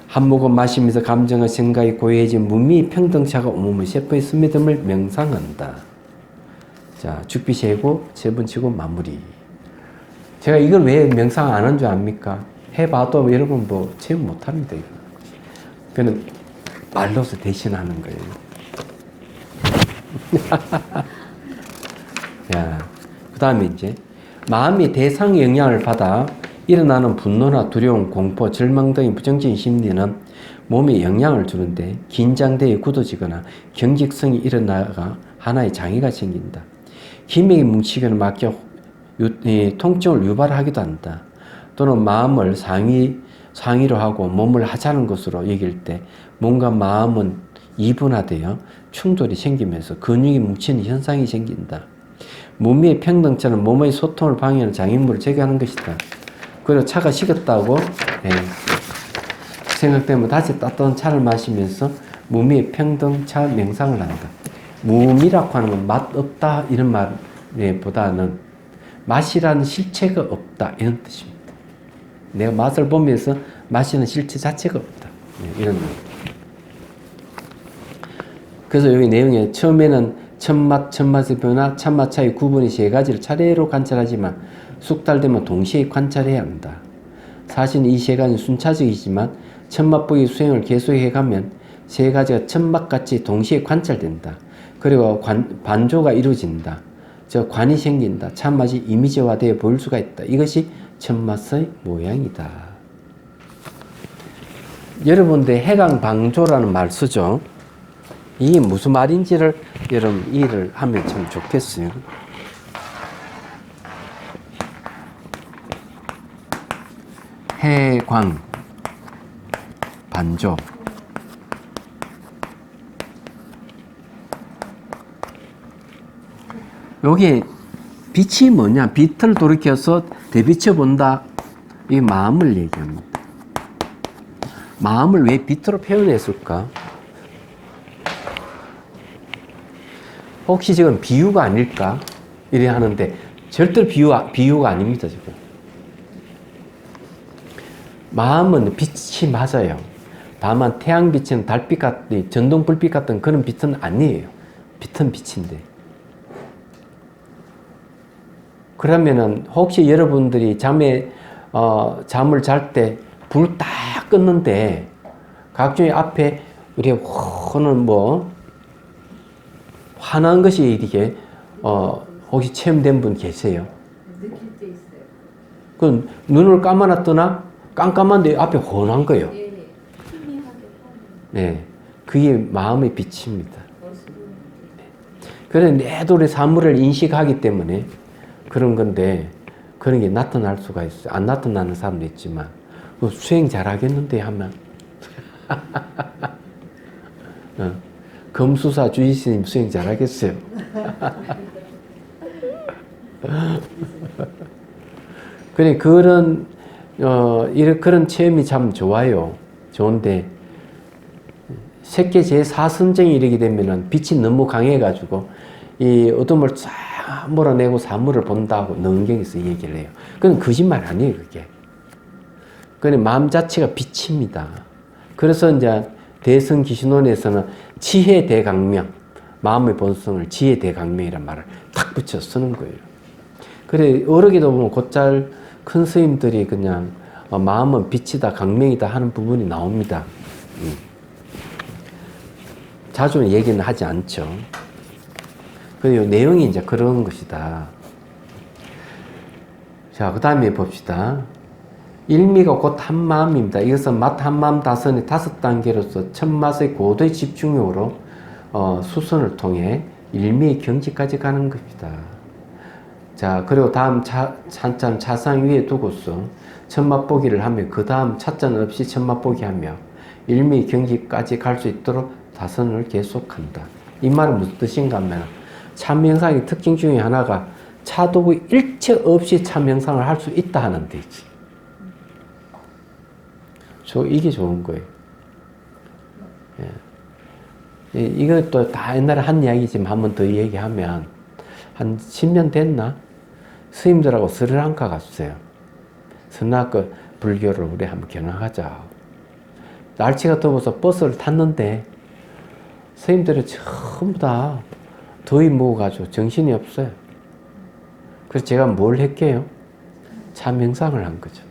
한 모금 마시면서 감정과 생각이 고요해진 무미 평등차가 온몸을 세포에 스며듦을 명상한다. 자, 죽비 세고 세 번 치고 마무리. 제가 이걸 왜 명상 안 한 줄 압니까? 해봐도 여러분 뭐 체험 못 합니다. 이거. 그는 말로서 대신하는 거예요. 야, 그 다음에 이제 마음이 대상의 영향을 받아 일어나는 분노나 두려움, 공포, 절망 등의 부정적인 심리는 몸에 영향을 주는데 긴장대에 굳어지거나 경직성이 일어나가 하나의 장애가 생긴다. 기맥이 뭉치거나 막혀 통증을 유발하기도 한다. 또는 마음을 상위로 하고 몸을 하찮은 것으로 여길 때 몸과 마음은 이분화되어 충돌이 생기면서 근육이 뭉치는 현상이 생긴다. 몸의 평등차는 몸의 소통을 방해하는 장애물을 제거하는 것이다. 그리고 차가 식었다고 생각되면 다시 따뜻한 차를 마시면서 몸의 평등차 명상을 한다. 무미라고 하는 건 맛 없다 이런 말보다는 맛이라는 실체가 없다 이런 뜻입니다. 내가 맛을 보면서 마시는 실체 자체가 없다 이런 의미. 그래서 여기 내용에 처음에는 첫맛, 첫맛의 변화, 참맛 차이 구분이 세 가지를 차례로 관찰하지만 숙달되면 동시에 관찰해야 한다. 사실 이 세 가지는 순차적이지만 첫맛보기 수행을 계속해가면 세 가지가 첫맛같이 동시에 관찰된다. 그리고 반조가 이루어진다. 즉 관이 생긴다. 참맛이 이미지화되어 보일 수가 있다. 이것이 첫맛의 모양이다. 여러분들 해강방조라는 말 쓰죠. 이게 무슨 말인지를 여러분 이해를 하면 참 좋겠어요. 해광 반조. 여기 빛이 뭐냐? 빛을 돌이켜서 되비춰 본다. 이 마음을 얘기합니다. 마음을 왜 빛으로 표현했을까? 혹시 지금 비유가 아닐까? 이래 하는데 절대로 비유가 아닙니다. 지금. 마음은 빛이 맞아요. 다만 태양빛은 달빛 같은 전동불빛 같은 그런 빛은 아니에요. 빛은 빛인데. 그러면은 혹시 여러분들이 잠을 잘 때 불 딱 껐는데 각종의 앞에 우리가 호는 환한 것이 이렇게 혹시 체험된 분 계세요? 느낄 때 있어요. 그럼 눈을 감아놨더나 깜깜한데 앞에 환한 거예요. 예. 네, 그게 마음의 빛입니다. 그래서 내도의 사물을 인식하기 때문에 그런 건데 그런 게 나타날 수가 있어요. 안 나타나는 사람도 있지만 수행 잘하겠는데 하면 검수사 주지스님 수행 잘하겠어요. 그래 그런 그런 체험이 참 좋아요. 좋은데 세계 제4선정이 이르게 되면은 빛이 너무 강해가지고 이 어둠을 쫙 몰아내고 사물을 본다고 능경에서 얘기를 해요. 그건 거짓말 아니에요, 그게. 그건 마음 자체가 빛입니다. 그래서 이제 대성기신론에서는 지혜 대강명, 마음의 본성을 지혜 대강명이란 말을 탁 붙여 쓰는 거예요. 그래, 어르기도 보면 곧잘 큰 스님들이 그냥 마음은 빛이다, 강명이다 하는 부분이 나옵니다. 자주 얘기는 하지 않죠. 그리고 내용이 이제 그런 것이다. 자, 그 다음에 봅시다. 일미가 곧 한마음입니다. 이것은 맛 한마음 다선의 5단계로서 첫 맛의 고도의 집중력으로 수선을 통해 일미의 경지까지 가는 겁니다. 자, 그리고 다음 찬잔 차상 위에 두고서 첫 맛보기를 하며 그 다음 찻잔 없이 첫 맛보기 하며 일미의 경지까지 갈 수 있도록 다선을 계속한다. 이 말은 무슨 뜻인가 하면 참명상의 특징 중에 하나가 차도구 일체 없이 참명상을 할 수 있다 하는 데지. 이게 좋은 거예요. 예. 이것도 다 옛날에 한 이야기지만 한 번 더 얘기하면 한 10년 됐나? 스님들하고 스리랑카 갔어요. 스나크 불교를 우리 한번 경험하자. 날씨가 더워서 버스를 탔는데 스님들이 전부 다 더위 먹어가지고 정신이 없어요. 그래서 제가 뭘 했게요? 차 명상을 한 거죠.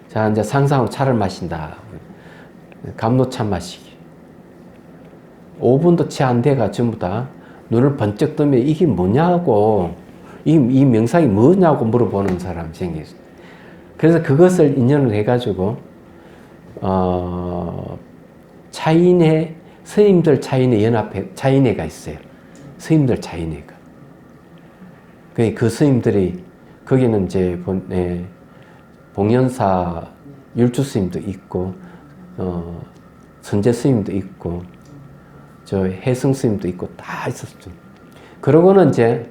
자, 이제 상상으로 차를 마신다. 감로차 마시기. 5분도 채 안 돼가 전부 다 눈을 번쩍 뜨면 이게 뭐냐고, 이 명상이 뭐냐고 물어보는 사람이 생겼어요. 그래서 그것을 인연을 해가지고, 차인회, 스님들 차인회 연합회, 차인회가 있어요. 스님들 차인회가. 그 스님들이, 거기는 이제, 봉연사 율주 스님도 있고, 선제 스님도 있고, 저 해승 스님도 있고, 다 있었죠. 그러고는 이제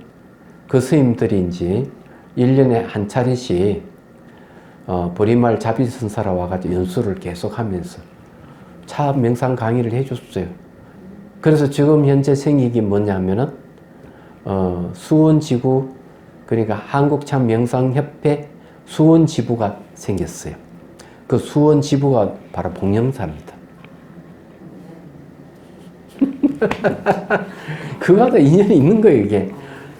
그 스님들이 이제 1년에 한 차례씩, 보리말 자비선사라 와가지고 연수를 계속 하면서 차 명상 강의를 해줬어요. 그래서 지금 현재 생기기 뭐냐면은, 수원지구, 그러니까 한국참명상협회 수원지부가 생겼어요. 그 수원지부가 바로 봉영사입니다. 그거하고 인연이 있는 거예요, 이게.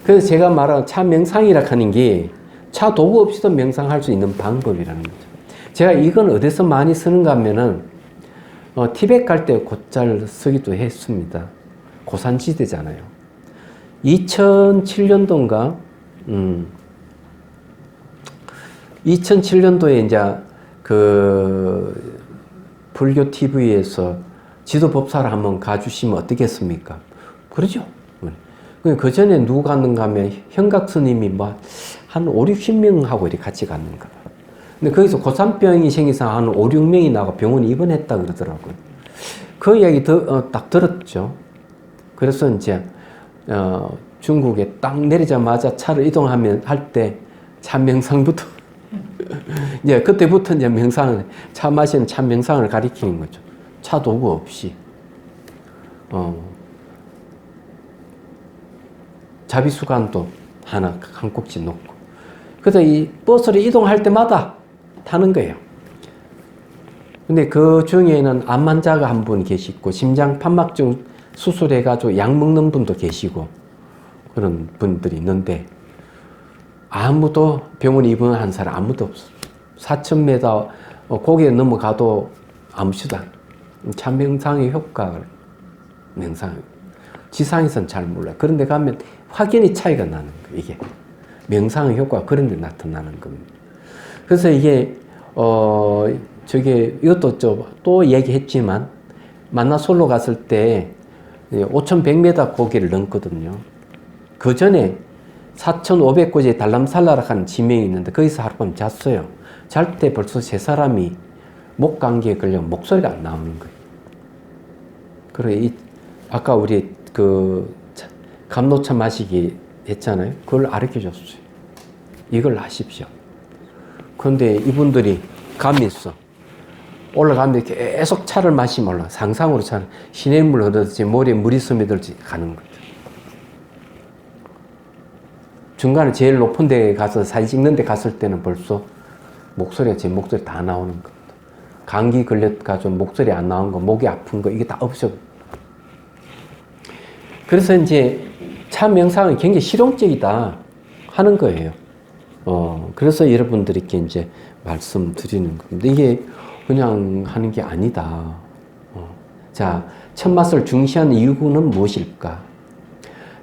그래서 제가 말한 차 명상이라 하는 게 차 도구 없이도 명상할 수 있는 방법이라는 거죠. 제가 이건 어디서 많이 쓰는가 하면은, 티벳 갈 때 곧잘 쓰기도 했습니다. 고산지대잖아요. 2007년도인가? 2007년도에 이제 그 불교 TV에서 지도법사를 한번 가주시면 어떻겠습니까? 그러죠. 그 전에 누가 갔는가 하면 현각 스님이 한 5, 60명하고 이렇게 같이 갔는가. 근데 거기서 고산병이 생겨서 한 5, 6명이 나가 병원에 입원했다 그러더라고요. 그 이야기 딱 들었죠. 그래서 이제, 중국에 딱 내리자마자 차를 이동하면 할 때 차 명상부터 이제 그때부터 이제 차 마시는 차 명상을 가리키는 거죠. 차 도구 없이. 자비수관도 하나 한 꼭지 놓고. 그래서 이 버스를 이동할 때마다 타는 거예요. 근데 그 중에는 암 환자가 한 분 계시고, 심장 판막증 수술해가지고 약 먹는 분도 계시고, 그런 분들이 있는데, 아무도 병원에 입원한 사람 아무도 없어. 4,000m 고개 넘어가도 아무시도 안. 참 명상의 효과를, 명상. 지상에서는 잘 몰라요. 그런데 가면 확연히 차이가 나는 거예요, 이게. 명상의 효과가 그런 데 나타나는 겁니다. 그래서 이게, 이것도 또 얘기했지만, 만나솔로 갔을 때 5,100m 고개를 넘거든요. 그 전에 4,500고지에 달람살라라는 지명이 있는데, 거기서 하룻밤 잤어요. 잘 때 벌써 세 사람이 목 감기에 걸려 목소리가 안 나오는 거예요. 그리고 아까 우리 감로차 마시기 했잖아요. 그걸 가르쳐 줬어요. 이걸 하십시오. 그런데 이분들이 감이 있어. 올라가는데 계속 차를 마시면 상상으로 차를 시냇물 흐르듯이 머리에 물이 스며들지 가는 거죠. 중간에 제일 높은 데 가서 사진 찍는 데 갔을 때는 벌써 제 목소리 다 나오는 겁니다. 감기 걸려가지고 목소리 안 나온 거, 목이 아픈 거, 이게 다 없어. 그래서 이제 차 명상은 굉장히 실용적이다 하는 거예요. 그래서 여러분들께 이제 말씀드리는 겁니다. 이게 그냥 하는 게 아니다. 자, 첫맛을 중시하는 이유는 무엇일까?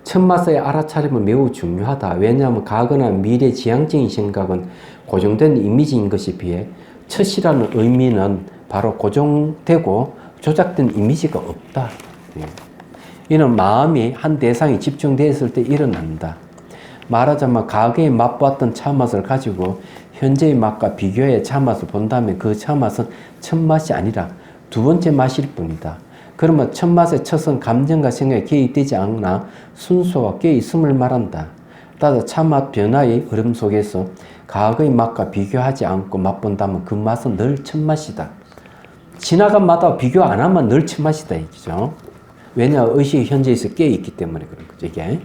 첫맛의 알아차림은 매우 중요하다. 왜냐하면 과거나 미래 지향적인 생각은 고정된 이미지인 것에 비해 첫이라는 의미는 바로 고정되고 조작된 이미지가 없다. 이는 마음이 한 대상에 집중되었을 때 일어난다. 말하자면 과거에 맛보았던 차맛을 가지고 현재의 맛과 비교해 차맛을 본다면 그 차맛은 첫맛이 아니라 두 번째 맛일 뿐이다. 그러면 첫맛의 첫은 감정과 생각에 개입되지 않으나 순수와 깨있음을 말한다. 따라서 차맛 변화의 흐름 속에서 과거의 맛과 비교하지 않고 맛본다면 그 맛은 늘 첫맛이다. 지나간 맛과 비교 안 하면 늘 첫맛이다. 이죠. 왜냐? 의식이 현재에서 깨있기 때문에 그런 거죠, 이게.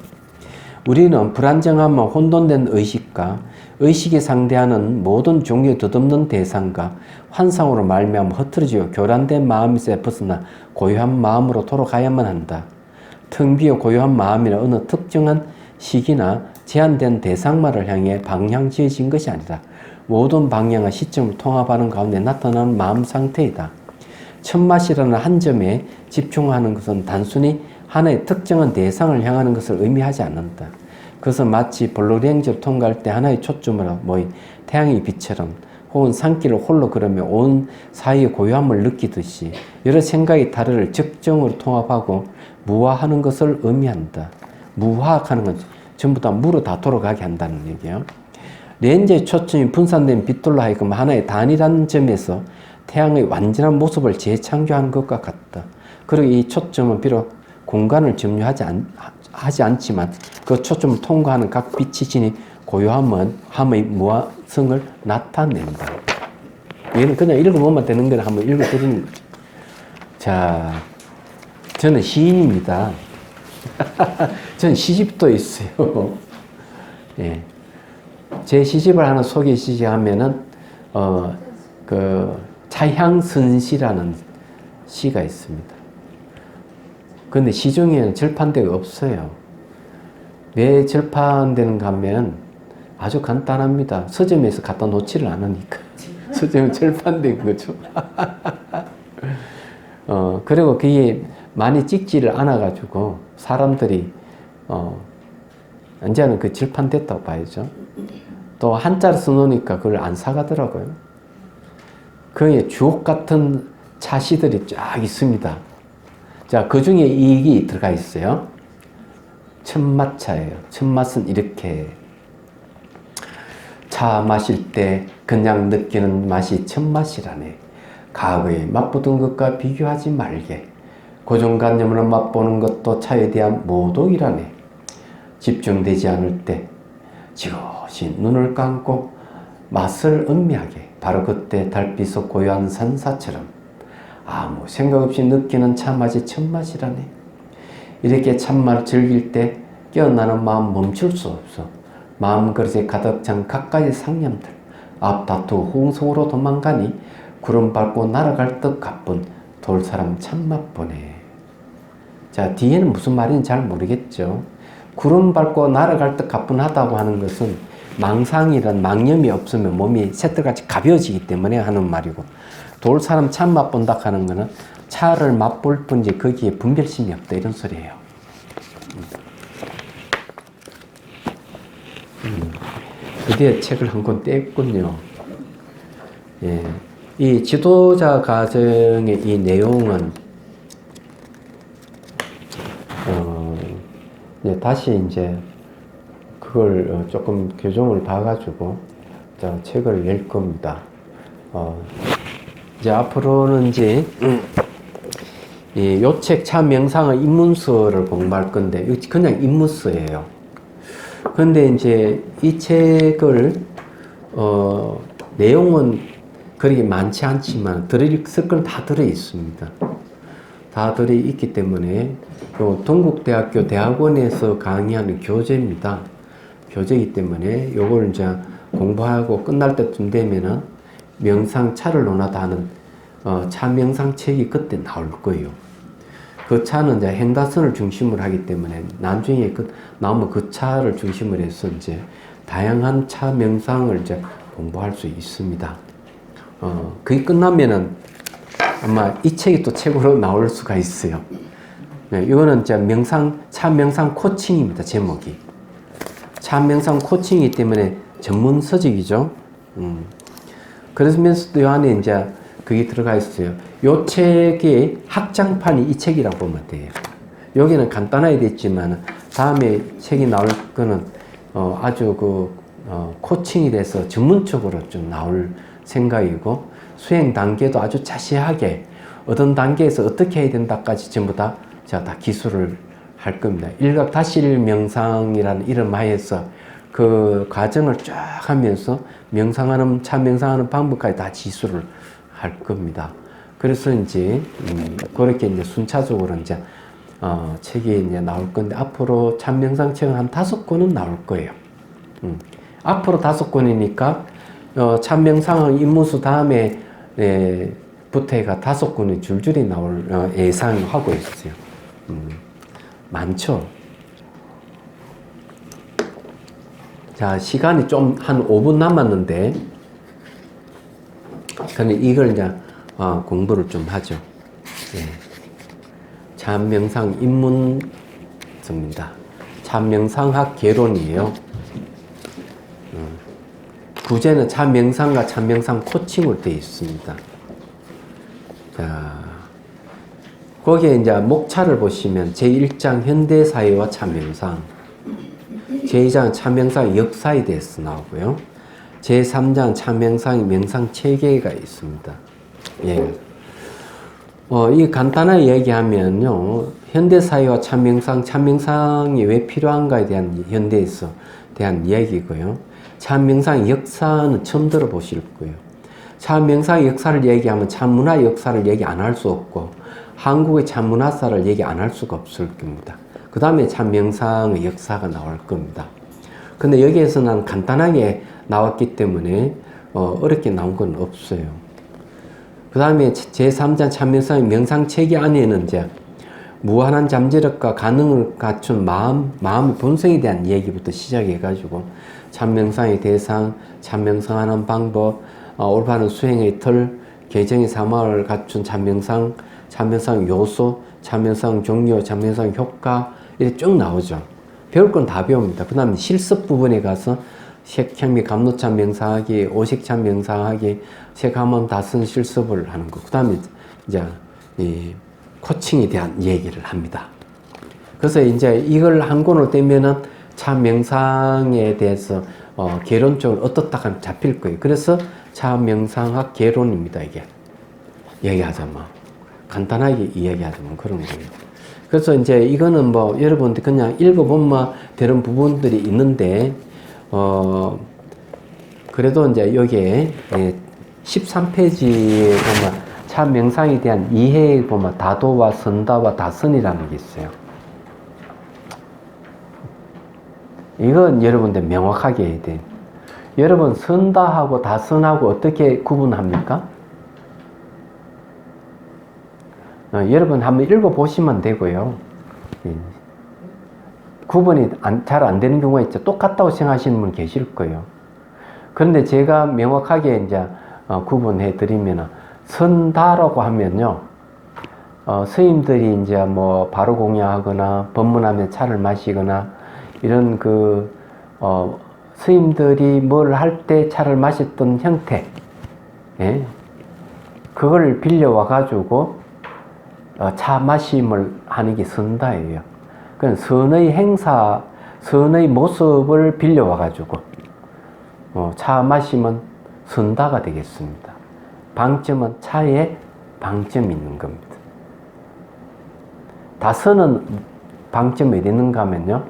우리는 불안정하면 혼돈된 의식과 의식이 상대하는 모든 종류의 덧없는 대상과 환상으로 말미암아 흐트러지고 교란된 마음에서 벗어나 고요한 마음으로 돌아가야만 한다. 텅 비어 고요한 마음이나 어느 특정한 시기나 제한된 대상만을 향해 방향 지어진 것이 아니다. 모든 방향과 시점을 통합하는 가운데 나타나는 마음 상태이다. 첫맛이라는 한 점에 집중하는 것은 단순히 하나의 특정한 대상을 향하는 것을 의미하지 않는다. 그것은 마치 볼로렌즈를 통과할 때 하나의 초점으로 모인 태양의 빛처럼 혹은 산길을 홀로 걸으며 온 사이의 고요함을 느끼듯이 여러 생각의 다르를 적정으로 통합하고 무화하는 것을 의미한다. 무화하는 건 전부 다 무로 다 돌아가게 한다는 얘기예요. 렌즈의 초점이 분산된 빛돌로 하여금 하나의 단일한 점에서 태양의 완전한 모습을 재창조하는 것과 같다. 그리고 이 초점은 비록 공간을 점유하지 않지만 그 초점을 통과하는 각 빛이 지닌 고요함의 무한성을 나타낸다. 얘는 그냥 읽어보면 되는 거를 한번 읽어드리는 거죠. 자, 저는 시인입니다. 저는 시집도 있어요. 예. 제 시집을 하나 소개시하면은, 차향선시라는 시가 있습니다. 근데 시중에는 절판대가 없어요. 왜 절판되는가 하면 아주 간단합니다. 서점에서 갖다 놓지를 않으니까. 서점은 절판된 거죠. 그리고 그게 많이 찍지를 않아가지고 사람들이, 이제는 그 절판됐다고 봐야죠. 또 한자를 써놓으니까 그걸 안 사가더라고요. 거기에 주옥 같은 차시들이 쫙 있습니다. 자, 그 중에 이익이 들어가 있어요. 첫맛차예요. 첫맛은 이렇게. 차 마실 때 그냥 느끼는 맛이 첫맛이라네. 과거에 맛보던 것과 비교하지 말게. 고정관념으로 맛보는 것도 차에 대한 모독이라네. 집중되지 않을 때 지그시 눈을 감고 맛을 음미하게. 바로 그때 달빛 속 고요한 산사처럼 아무 생각 없이 느끼는 참맛이 첫맛이라네. 이렇게 참맛을 즐길 때 깨어나는 마음 멈출 수 없어. 마음 그릇에 가득 찬 각가지 상념들, 앞다투 홍성으로 도망가니 구름 밟고 날아갈 듯 가쁜 돌사람 참맛 보네. 자, 뒤에는 무슨 말인지 잘 모르겠죠. 구름 밟고 날아갈 듯 가뿐하다고 하는 것은 망상이란 망념이 없으면 몸이 새들같이 가벼워지기 때문에 하는 말이고, 돌사람 참 맛본다 하는 것은 차를 맛볼 뿐이지 거기에 분별심이 없다 이런 소리예요. 드디어 책을 한 권 뗐군요. 예. 이 지도자 과정의 이 내용은 다시 이제 그걸 조금 교정을 봐가지고 책을 낼 겁니다. 이제 앞으로는 이제 요 책 참 명상의 입문서를 공부할 건데 그냥 입문서예요. 근데 이제 이 책을 내용은 그렇게 많지 않지만 들어있을 건 다 들어 있습니다. 다 들어 있기 때문에 요 동국대학교 대학원에서 강의하는 교재입니다. 교재이기 때문에 요걸 이제 공부하고 끝날 때쯤 되면은 명상 차를 논하다 하는 차 명상 책이 그때 나올 거예요. 그 차는 이제 행다선을 중심으로 하기 때문에 나중에 나오면 그 차를 중심으로 해서 이제 다양한 차 명상을 이제 공부할 수 있습니다. 그게 끝나면은 아마 이 책이 또 책으로 나올 수가 있어요. 네, 이거는 이제 차 명상 코칭입니다. 제목이. 차 명상 코칭이기 때문에 전문 서적이죠. 그러면서도 이 안에 이제 그게 들어가 있어요. 요 책의 확장판이 이 책이라고 보면 돼요. 여기는 간단하게 됐지만 다음에 책이 나올 거는 아주 코칭이 돼서 전문적으로 좀 나올 생각이고, 수행 단계도 아주 자세하게 어떤 단계에서 어떻게 해야 된다까지 전부 다 제가 다 기술을 할 겁니다. 일각다실 명상이라는 이름 하에서 그 과정을 쫙 하면서 차 명상하는 방법까지 다 지수를 할 겁니다. 그래서 이제 그렇게 이제 순차적으로 이제 책이 이제 나올 건데, 앞으로 차 명상 책은 한 5권은 나올 거예요. 앞으로 5권이니까 차 명상은 입문서 다음에 부터가 5권이 줄줄이 나올 예상하고 있어요. 많죠. 자, 시간이 좀 한 5분 남았는데, 그러면 이걸 이제 공부를 좀 하죠. 예. 참명상 입문서입니다. 참명상학 개론이에요. 부제는 참명상과 참명상 코칭으로 되어 있습니다. 자, 거기에 이제 목차를 보시면 제1장 현대사회와 참명상, 제2장 참명상 역사에 대해서 나오고요. 제3장 참명상의 명상 체계가 있습니다. 예. 이 간단하게 얘기하면요. 현대사회와 참명상, 참명상이 왜 필요한가에 대한 현대에서 대한 이야기고요. 참명상의 역사는 처음 들어보실 거예요. 참명상의 역사를 얘기하면 참문화의 역사를 얘기 안 할 수 없고 한국의 참문화사를 얘기 안 할 수가 없을 겁니다. 그 다음에 참명상의 역사가 나올 겁니다. 근데 여기에서는 간단하게 나왔기 때문에 어렵게 나온 건 없어요. 그 다음에 제3장 참명상의 명상체계 안에는 이제 무한한 잠재력과 가능을 갖춘 마음의 본성에 대한 얘기부터 시작해가지고 참명상의 대상, 참명상하는 방법, 올바른 수행의 틀, 개정의 사마를 갖춘 참명상, 참명상 요소, 참명상 종류, 참명상 효과 이렇게 쭉 나오죠. 배울 건 다 배웁니다. 그 다음에 실습 부분에 가서 색향미 감노참 명상하기, 오색참 명상하기, 색하면 다선 실습을 하는 거. 그 다음에 이제 이 코칭에 대한 얘기를 합니다. 그래서 이제 이걸 한 권을 떼면은 참 명상에 대해서 개론적으로 어떻다 하면 잡힐 거예요. 그래서 참 명상학 개론입니다. 이게 얘기하자면 간단하게 이야기하자면 그런 거예요. 그래서 이제 이거는 뭐 여러분들 그냥 읽어보면 되는 부분들이 있는데 그래도 이제 여기에 13페이지에 보면 참 명상에 대한 이해에 보면 다도와 선다와 다선이라는 게 있어요. 이건 여러분들 명확하게 해야 돼요. 여러분 선다하고 다선하고 어떻게 구분합니까? 여러분 한번 읽어보시면 되고요. 구분이 잘 안 되는 경우가 있죠. 똑같다고 생각하시는 분 계실 거예요. 그런데 제가 명확하게 이제 구분해 드리면 선다라고 하면요. 스님들이 이제 뭐 바로 공양하거나 법문하면 차를 마시거나 이런 스님들이 뭘 할 때 차를 마셨던 형태, 예? 그걸 빌려와 가지고 차 마심을 하는 게 선다예요. 그건 선의 행사, 선의 모습을 빌려와 가지고 차 마시면 선다가 되겠습니다. 방점은 차에 방점이 있는 겁니다. 다선은 방점이 어디 있는가 하면요.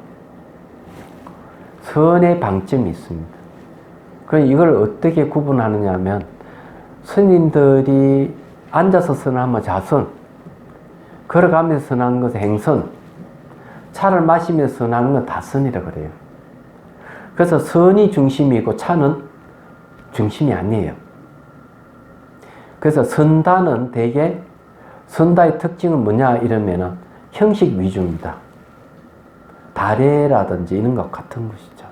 선의 방점이 있습니다. 그럼 이걸 어떻게 구분하느냐 하면 스님들이 앉아서 선하면 자선, 걸어가면서 선하는 것은 행선, 차를 마시면서 선하는 건 다선이라고 그래요. 그래서 선이 중심이고 차는 중심이 아니에요. 그래서 선다는 대개 선다의 특징은 뭐냐 이러면은 형식 위주입니다. 다례라든지 이런 것 같은 것이죠.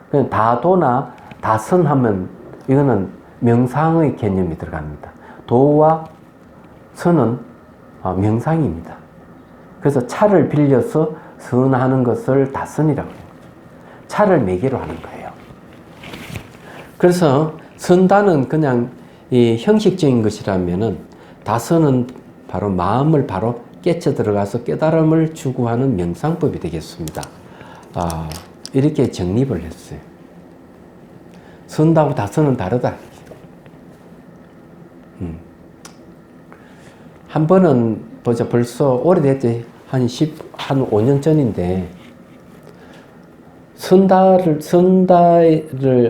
그냥 다도나 다선하면 이거는 명상의 개념이 들어갑니다. 도와 선은 명상입니다. 그래서 차를 빌려서 선하는 것을 다선이라고 해요. 차를 매개로 하는 거예요. 그래서 선다는 그냥 이 형식적인 것이라면은 다선은 바로 마음을 바로 깨쳐 들어가서 깨달음을 추구하는 명상법이 되겠습니다. 이렇게 정립을 했어요. 선다고 다선은 다르다. 한 번은 벌써 오래됐지. 한 5년 전인데, 선다를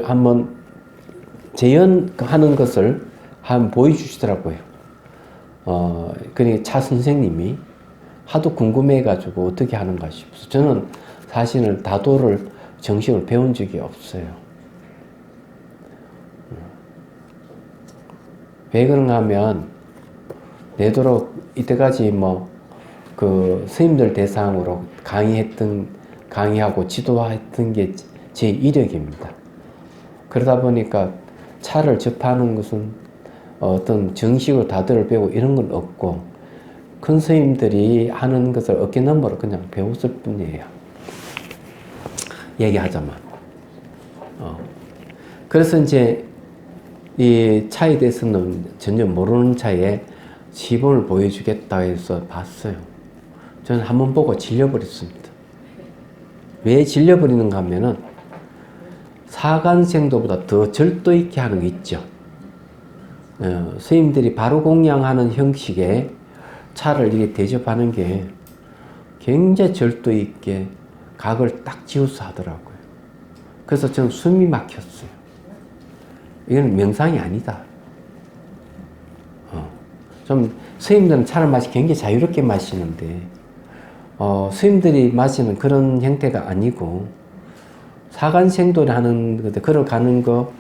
한번 재현하는 것을 한번 보여주시더라고요. 그러니까 차 선생님이 하도 궁금해가지고 어떻게 하는가 싶어서 저는 사실은 다도를 정식으로 배운 적이 없어요. 왜 그런가 하면 내도록 이때까지 뭐 그 스님들 대상으로 강의하고 지도했던 게 제 이력입니다. 그러다 보니까 차를 접하는 것은 어떤 정식으로 다들 배우고 이런 건 없고 큰 스님들이 하는 것을 어깨너머로 그냥 배웠을 뿐이에요. 얘기하자면. 그래서 이제 이 차에 대해서는 전혀 모르는 차에 시범을 보여주겠다 해서 봤어요. 저는 한번 보고 질려버렸습니다. 왜 질려버리는가 하면은 사간생도보다 더 절도 있게 하는 게 있죠. 스님들이 바로 공양하는 형식의 차를 이렇게 대접하는 게 굉장히 절도 있게 각을 딱 지어서 하더라고요. 그래서 저는 숨이 막혔어요. 이건 명상이 아니다. 좀 스님들은 차를 굉장히 자유롭게 마시는데 스님들이 마시는 그런 형태가 아니고 사간생도를 하는 것, 걸어가는 거,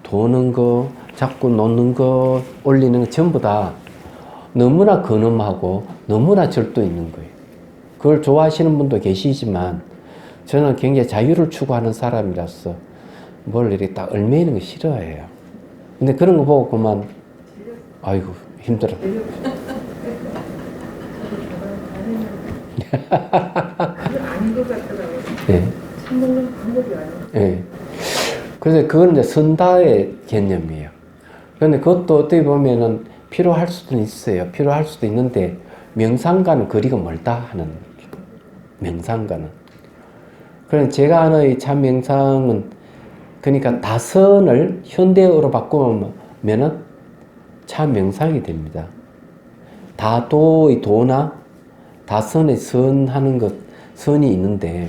도는 거, 자꾸 놓는 거, 올리는 거 전부 다 너무나 근엄하고 너무나 절도 있는 거예요. 그걸 좋아하시는 분도 계시지만 저는 굉장히 자유를 추구하는 사람이라서 뭘 이렇게 딱 얽매이는 거 싫어해요. 근데 그런 거 보고 그만 아이고 힘들어. 아닌 것 같더라고요. 네. 참는 방법이 아니에요. 네. 그래서 그건 이제 선다의 개념이에요. 그런데 그것도 어떻게 보면은 필요할 수도 있어요. 필요할 수도 있는데 명상과는 거리가 멀다 하는 명상과는. 그래서 제가 아는 이 참 명상은 그러니까 다선을 현대어로 바꾸면은 참 명상이 됩니다. 다도의 도나 다선의 선하는 것, 선이 있는데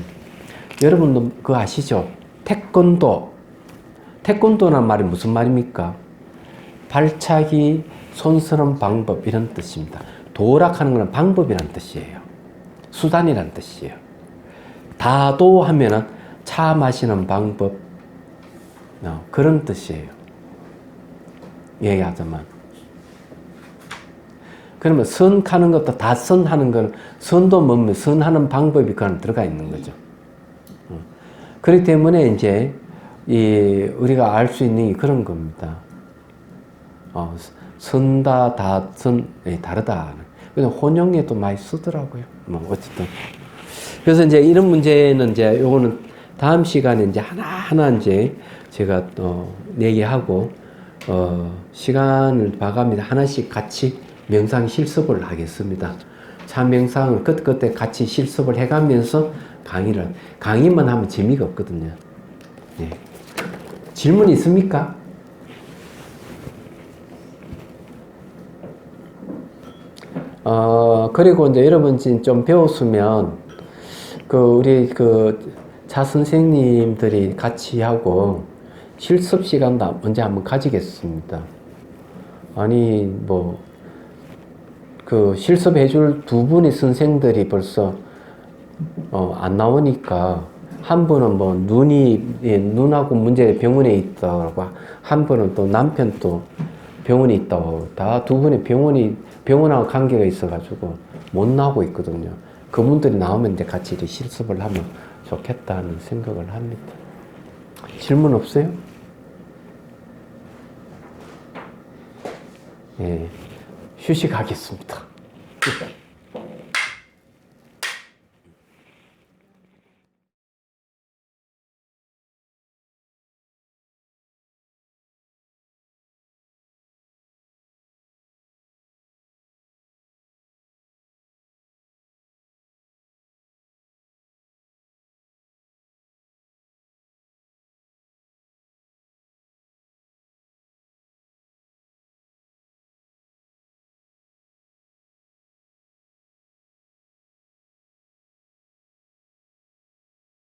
여러분도 그거 아시죠? 태권도. 태권도란 말이 무슨 말입니까? 발차기, 손 쓰는 방법 이런 뜻입니다. 도락하는 것은 방법이라는 뜻이에요. 수단이라는 뜻이에요. 다도 하면은 차 마시는 방법 그런 뜻이에요. 얘기하자면. 그러면 선하는 것도 다선하는 건 선도 뭐면 선하는 방법이 그 안에 들어가 있는 거죠. 그렇기 때문에 이제 우리가 알 수 있는 게 그런 겁니다. 선다, 다선, 다르다. 그래서 혼용에도 많이 쓰더라고요. 어쨌든. 그래서 이제 이런 문제는 이제 요거는 다음 시간에 이제 하나하나 이제 제가 또 얘기하고, 시간을 봐갑니다. 하나씩 같이 명상 실습을 하겠습니다. 참 명상을 그때 같이 실습을 해가면서 강의만 하면 재미가 없거든요. 네. 질문 있습니까? 그리고 이제 여러분 좀 배웠으면, 우리 차 선생님들이 같이 하고 실습 시간도 언제 한번 가지겠습니다. 아니, 실습해 줄 두 분의 선생들이 벌써, 안 나오니까, 한 분은 눈하고 문제 병원에 있다고, 한 분은 또 남편 또 병원에 있다고, 다 두 분이 병원하고 관계가 있어가지고 못 나오고 있거든요. 그분들이 나오면 이제 같이 이렇게 실습을 하면 좋겠다는 생각을 합니다. 질문 없어요? 예, 휴식하겠습니다.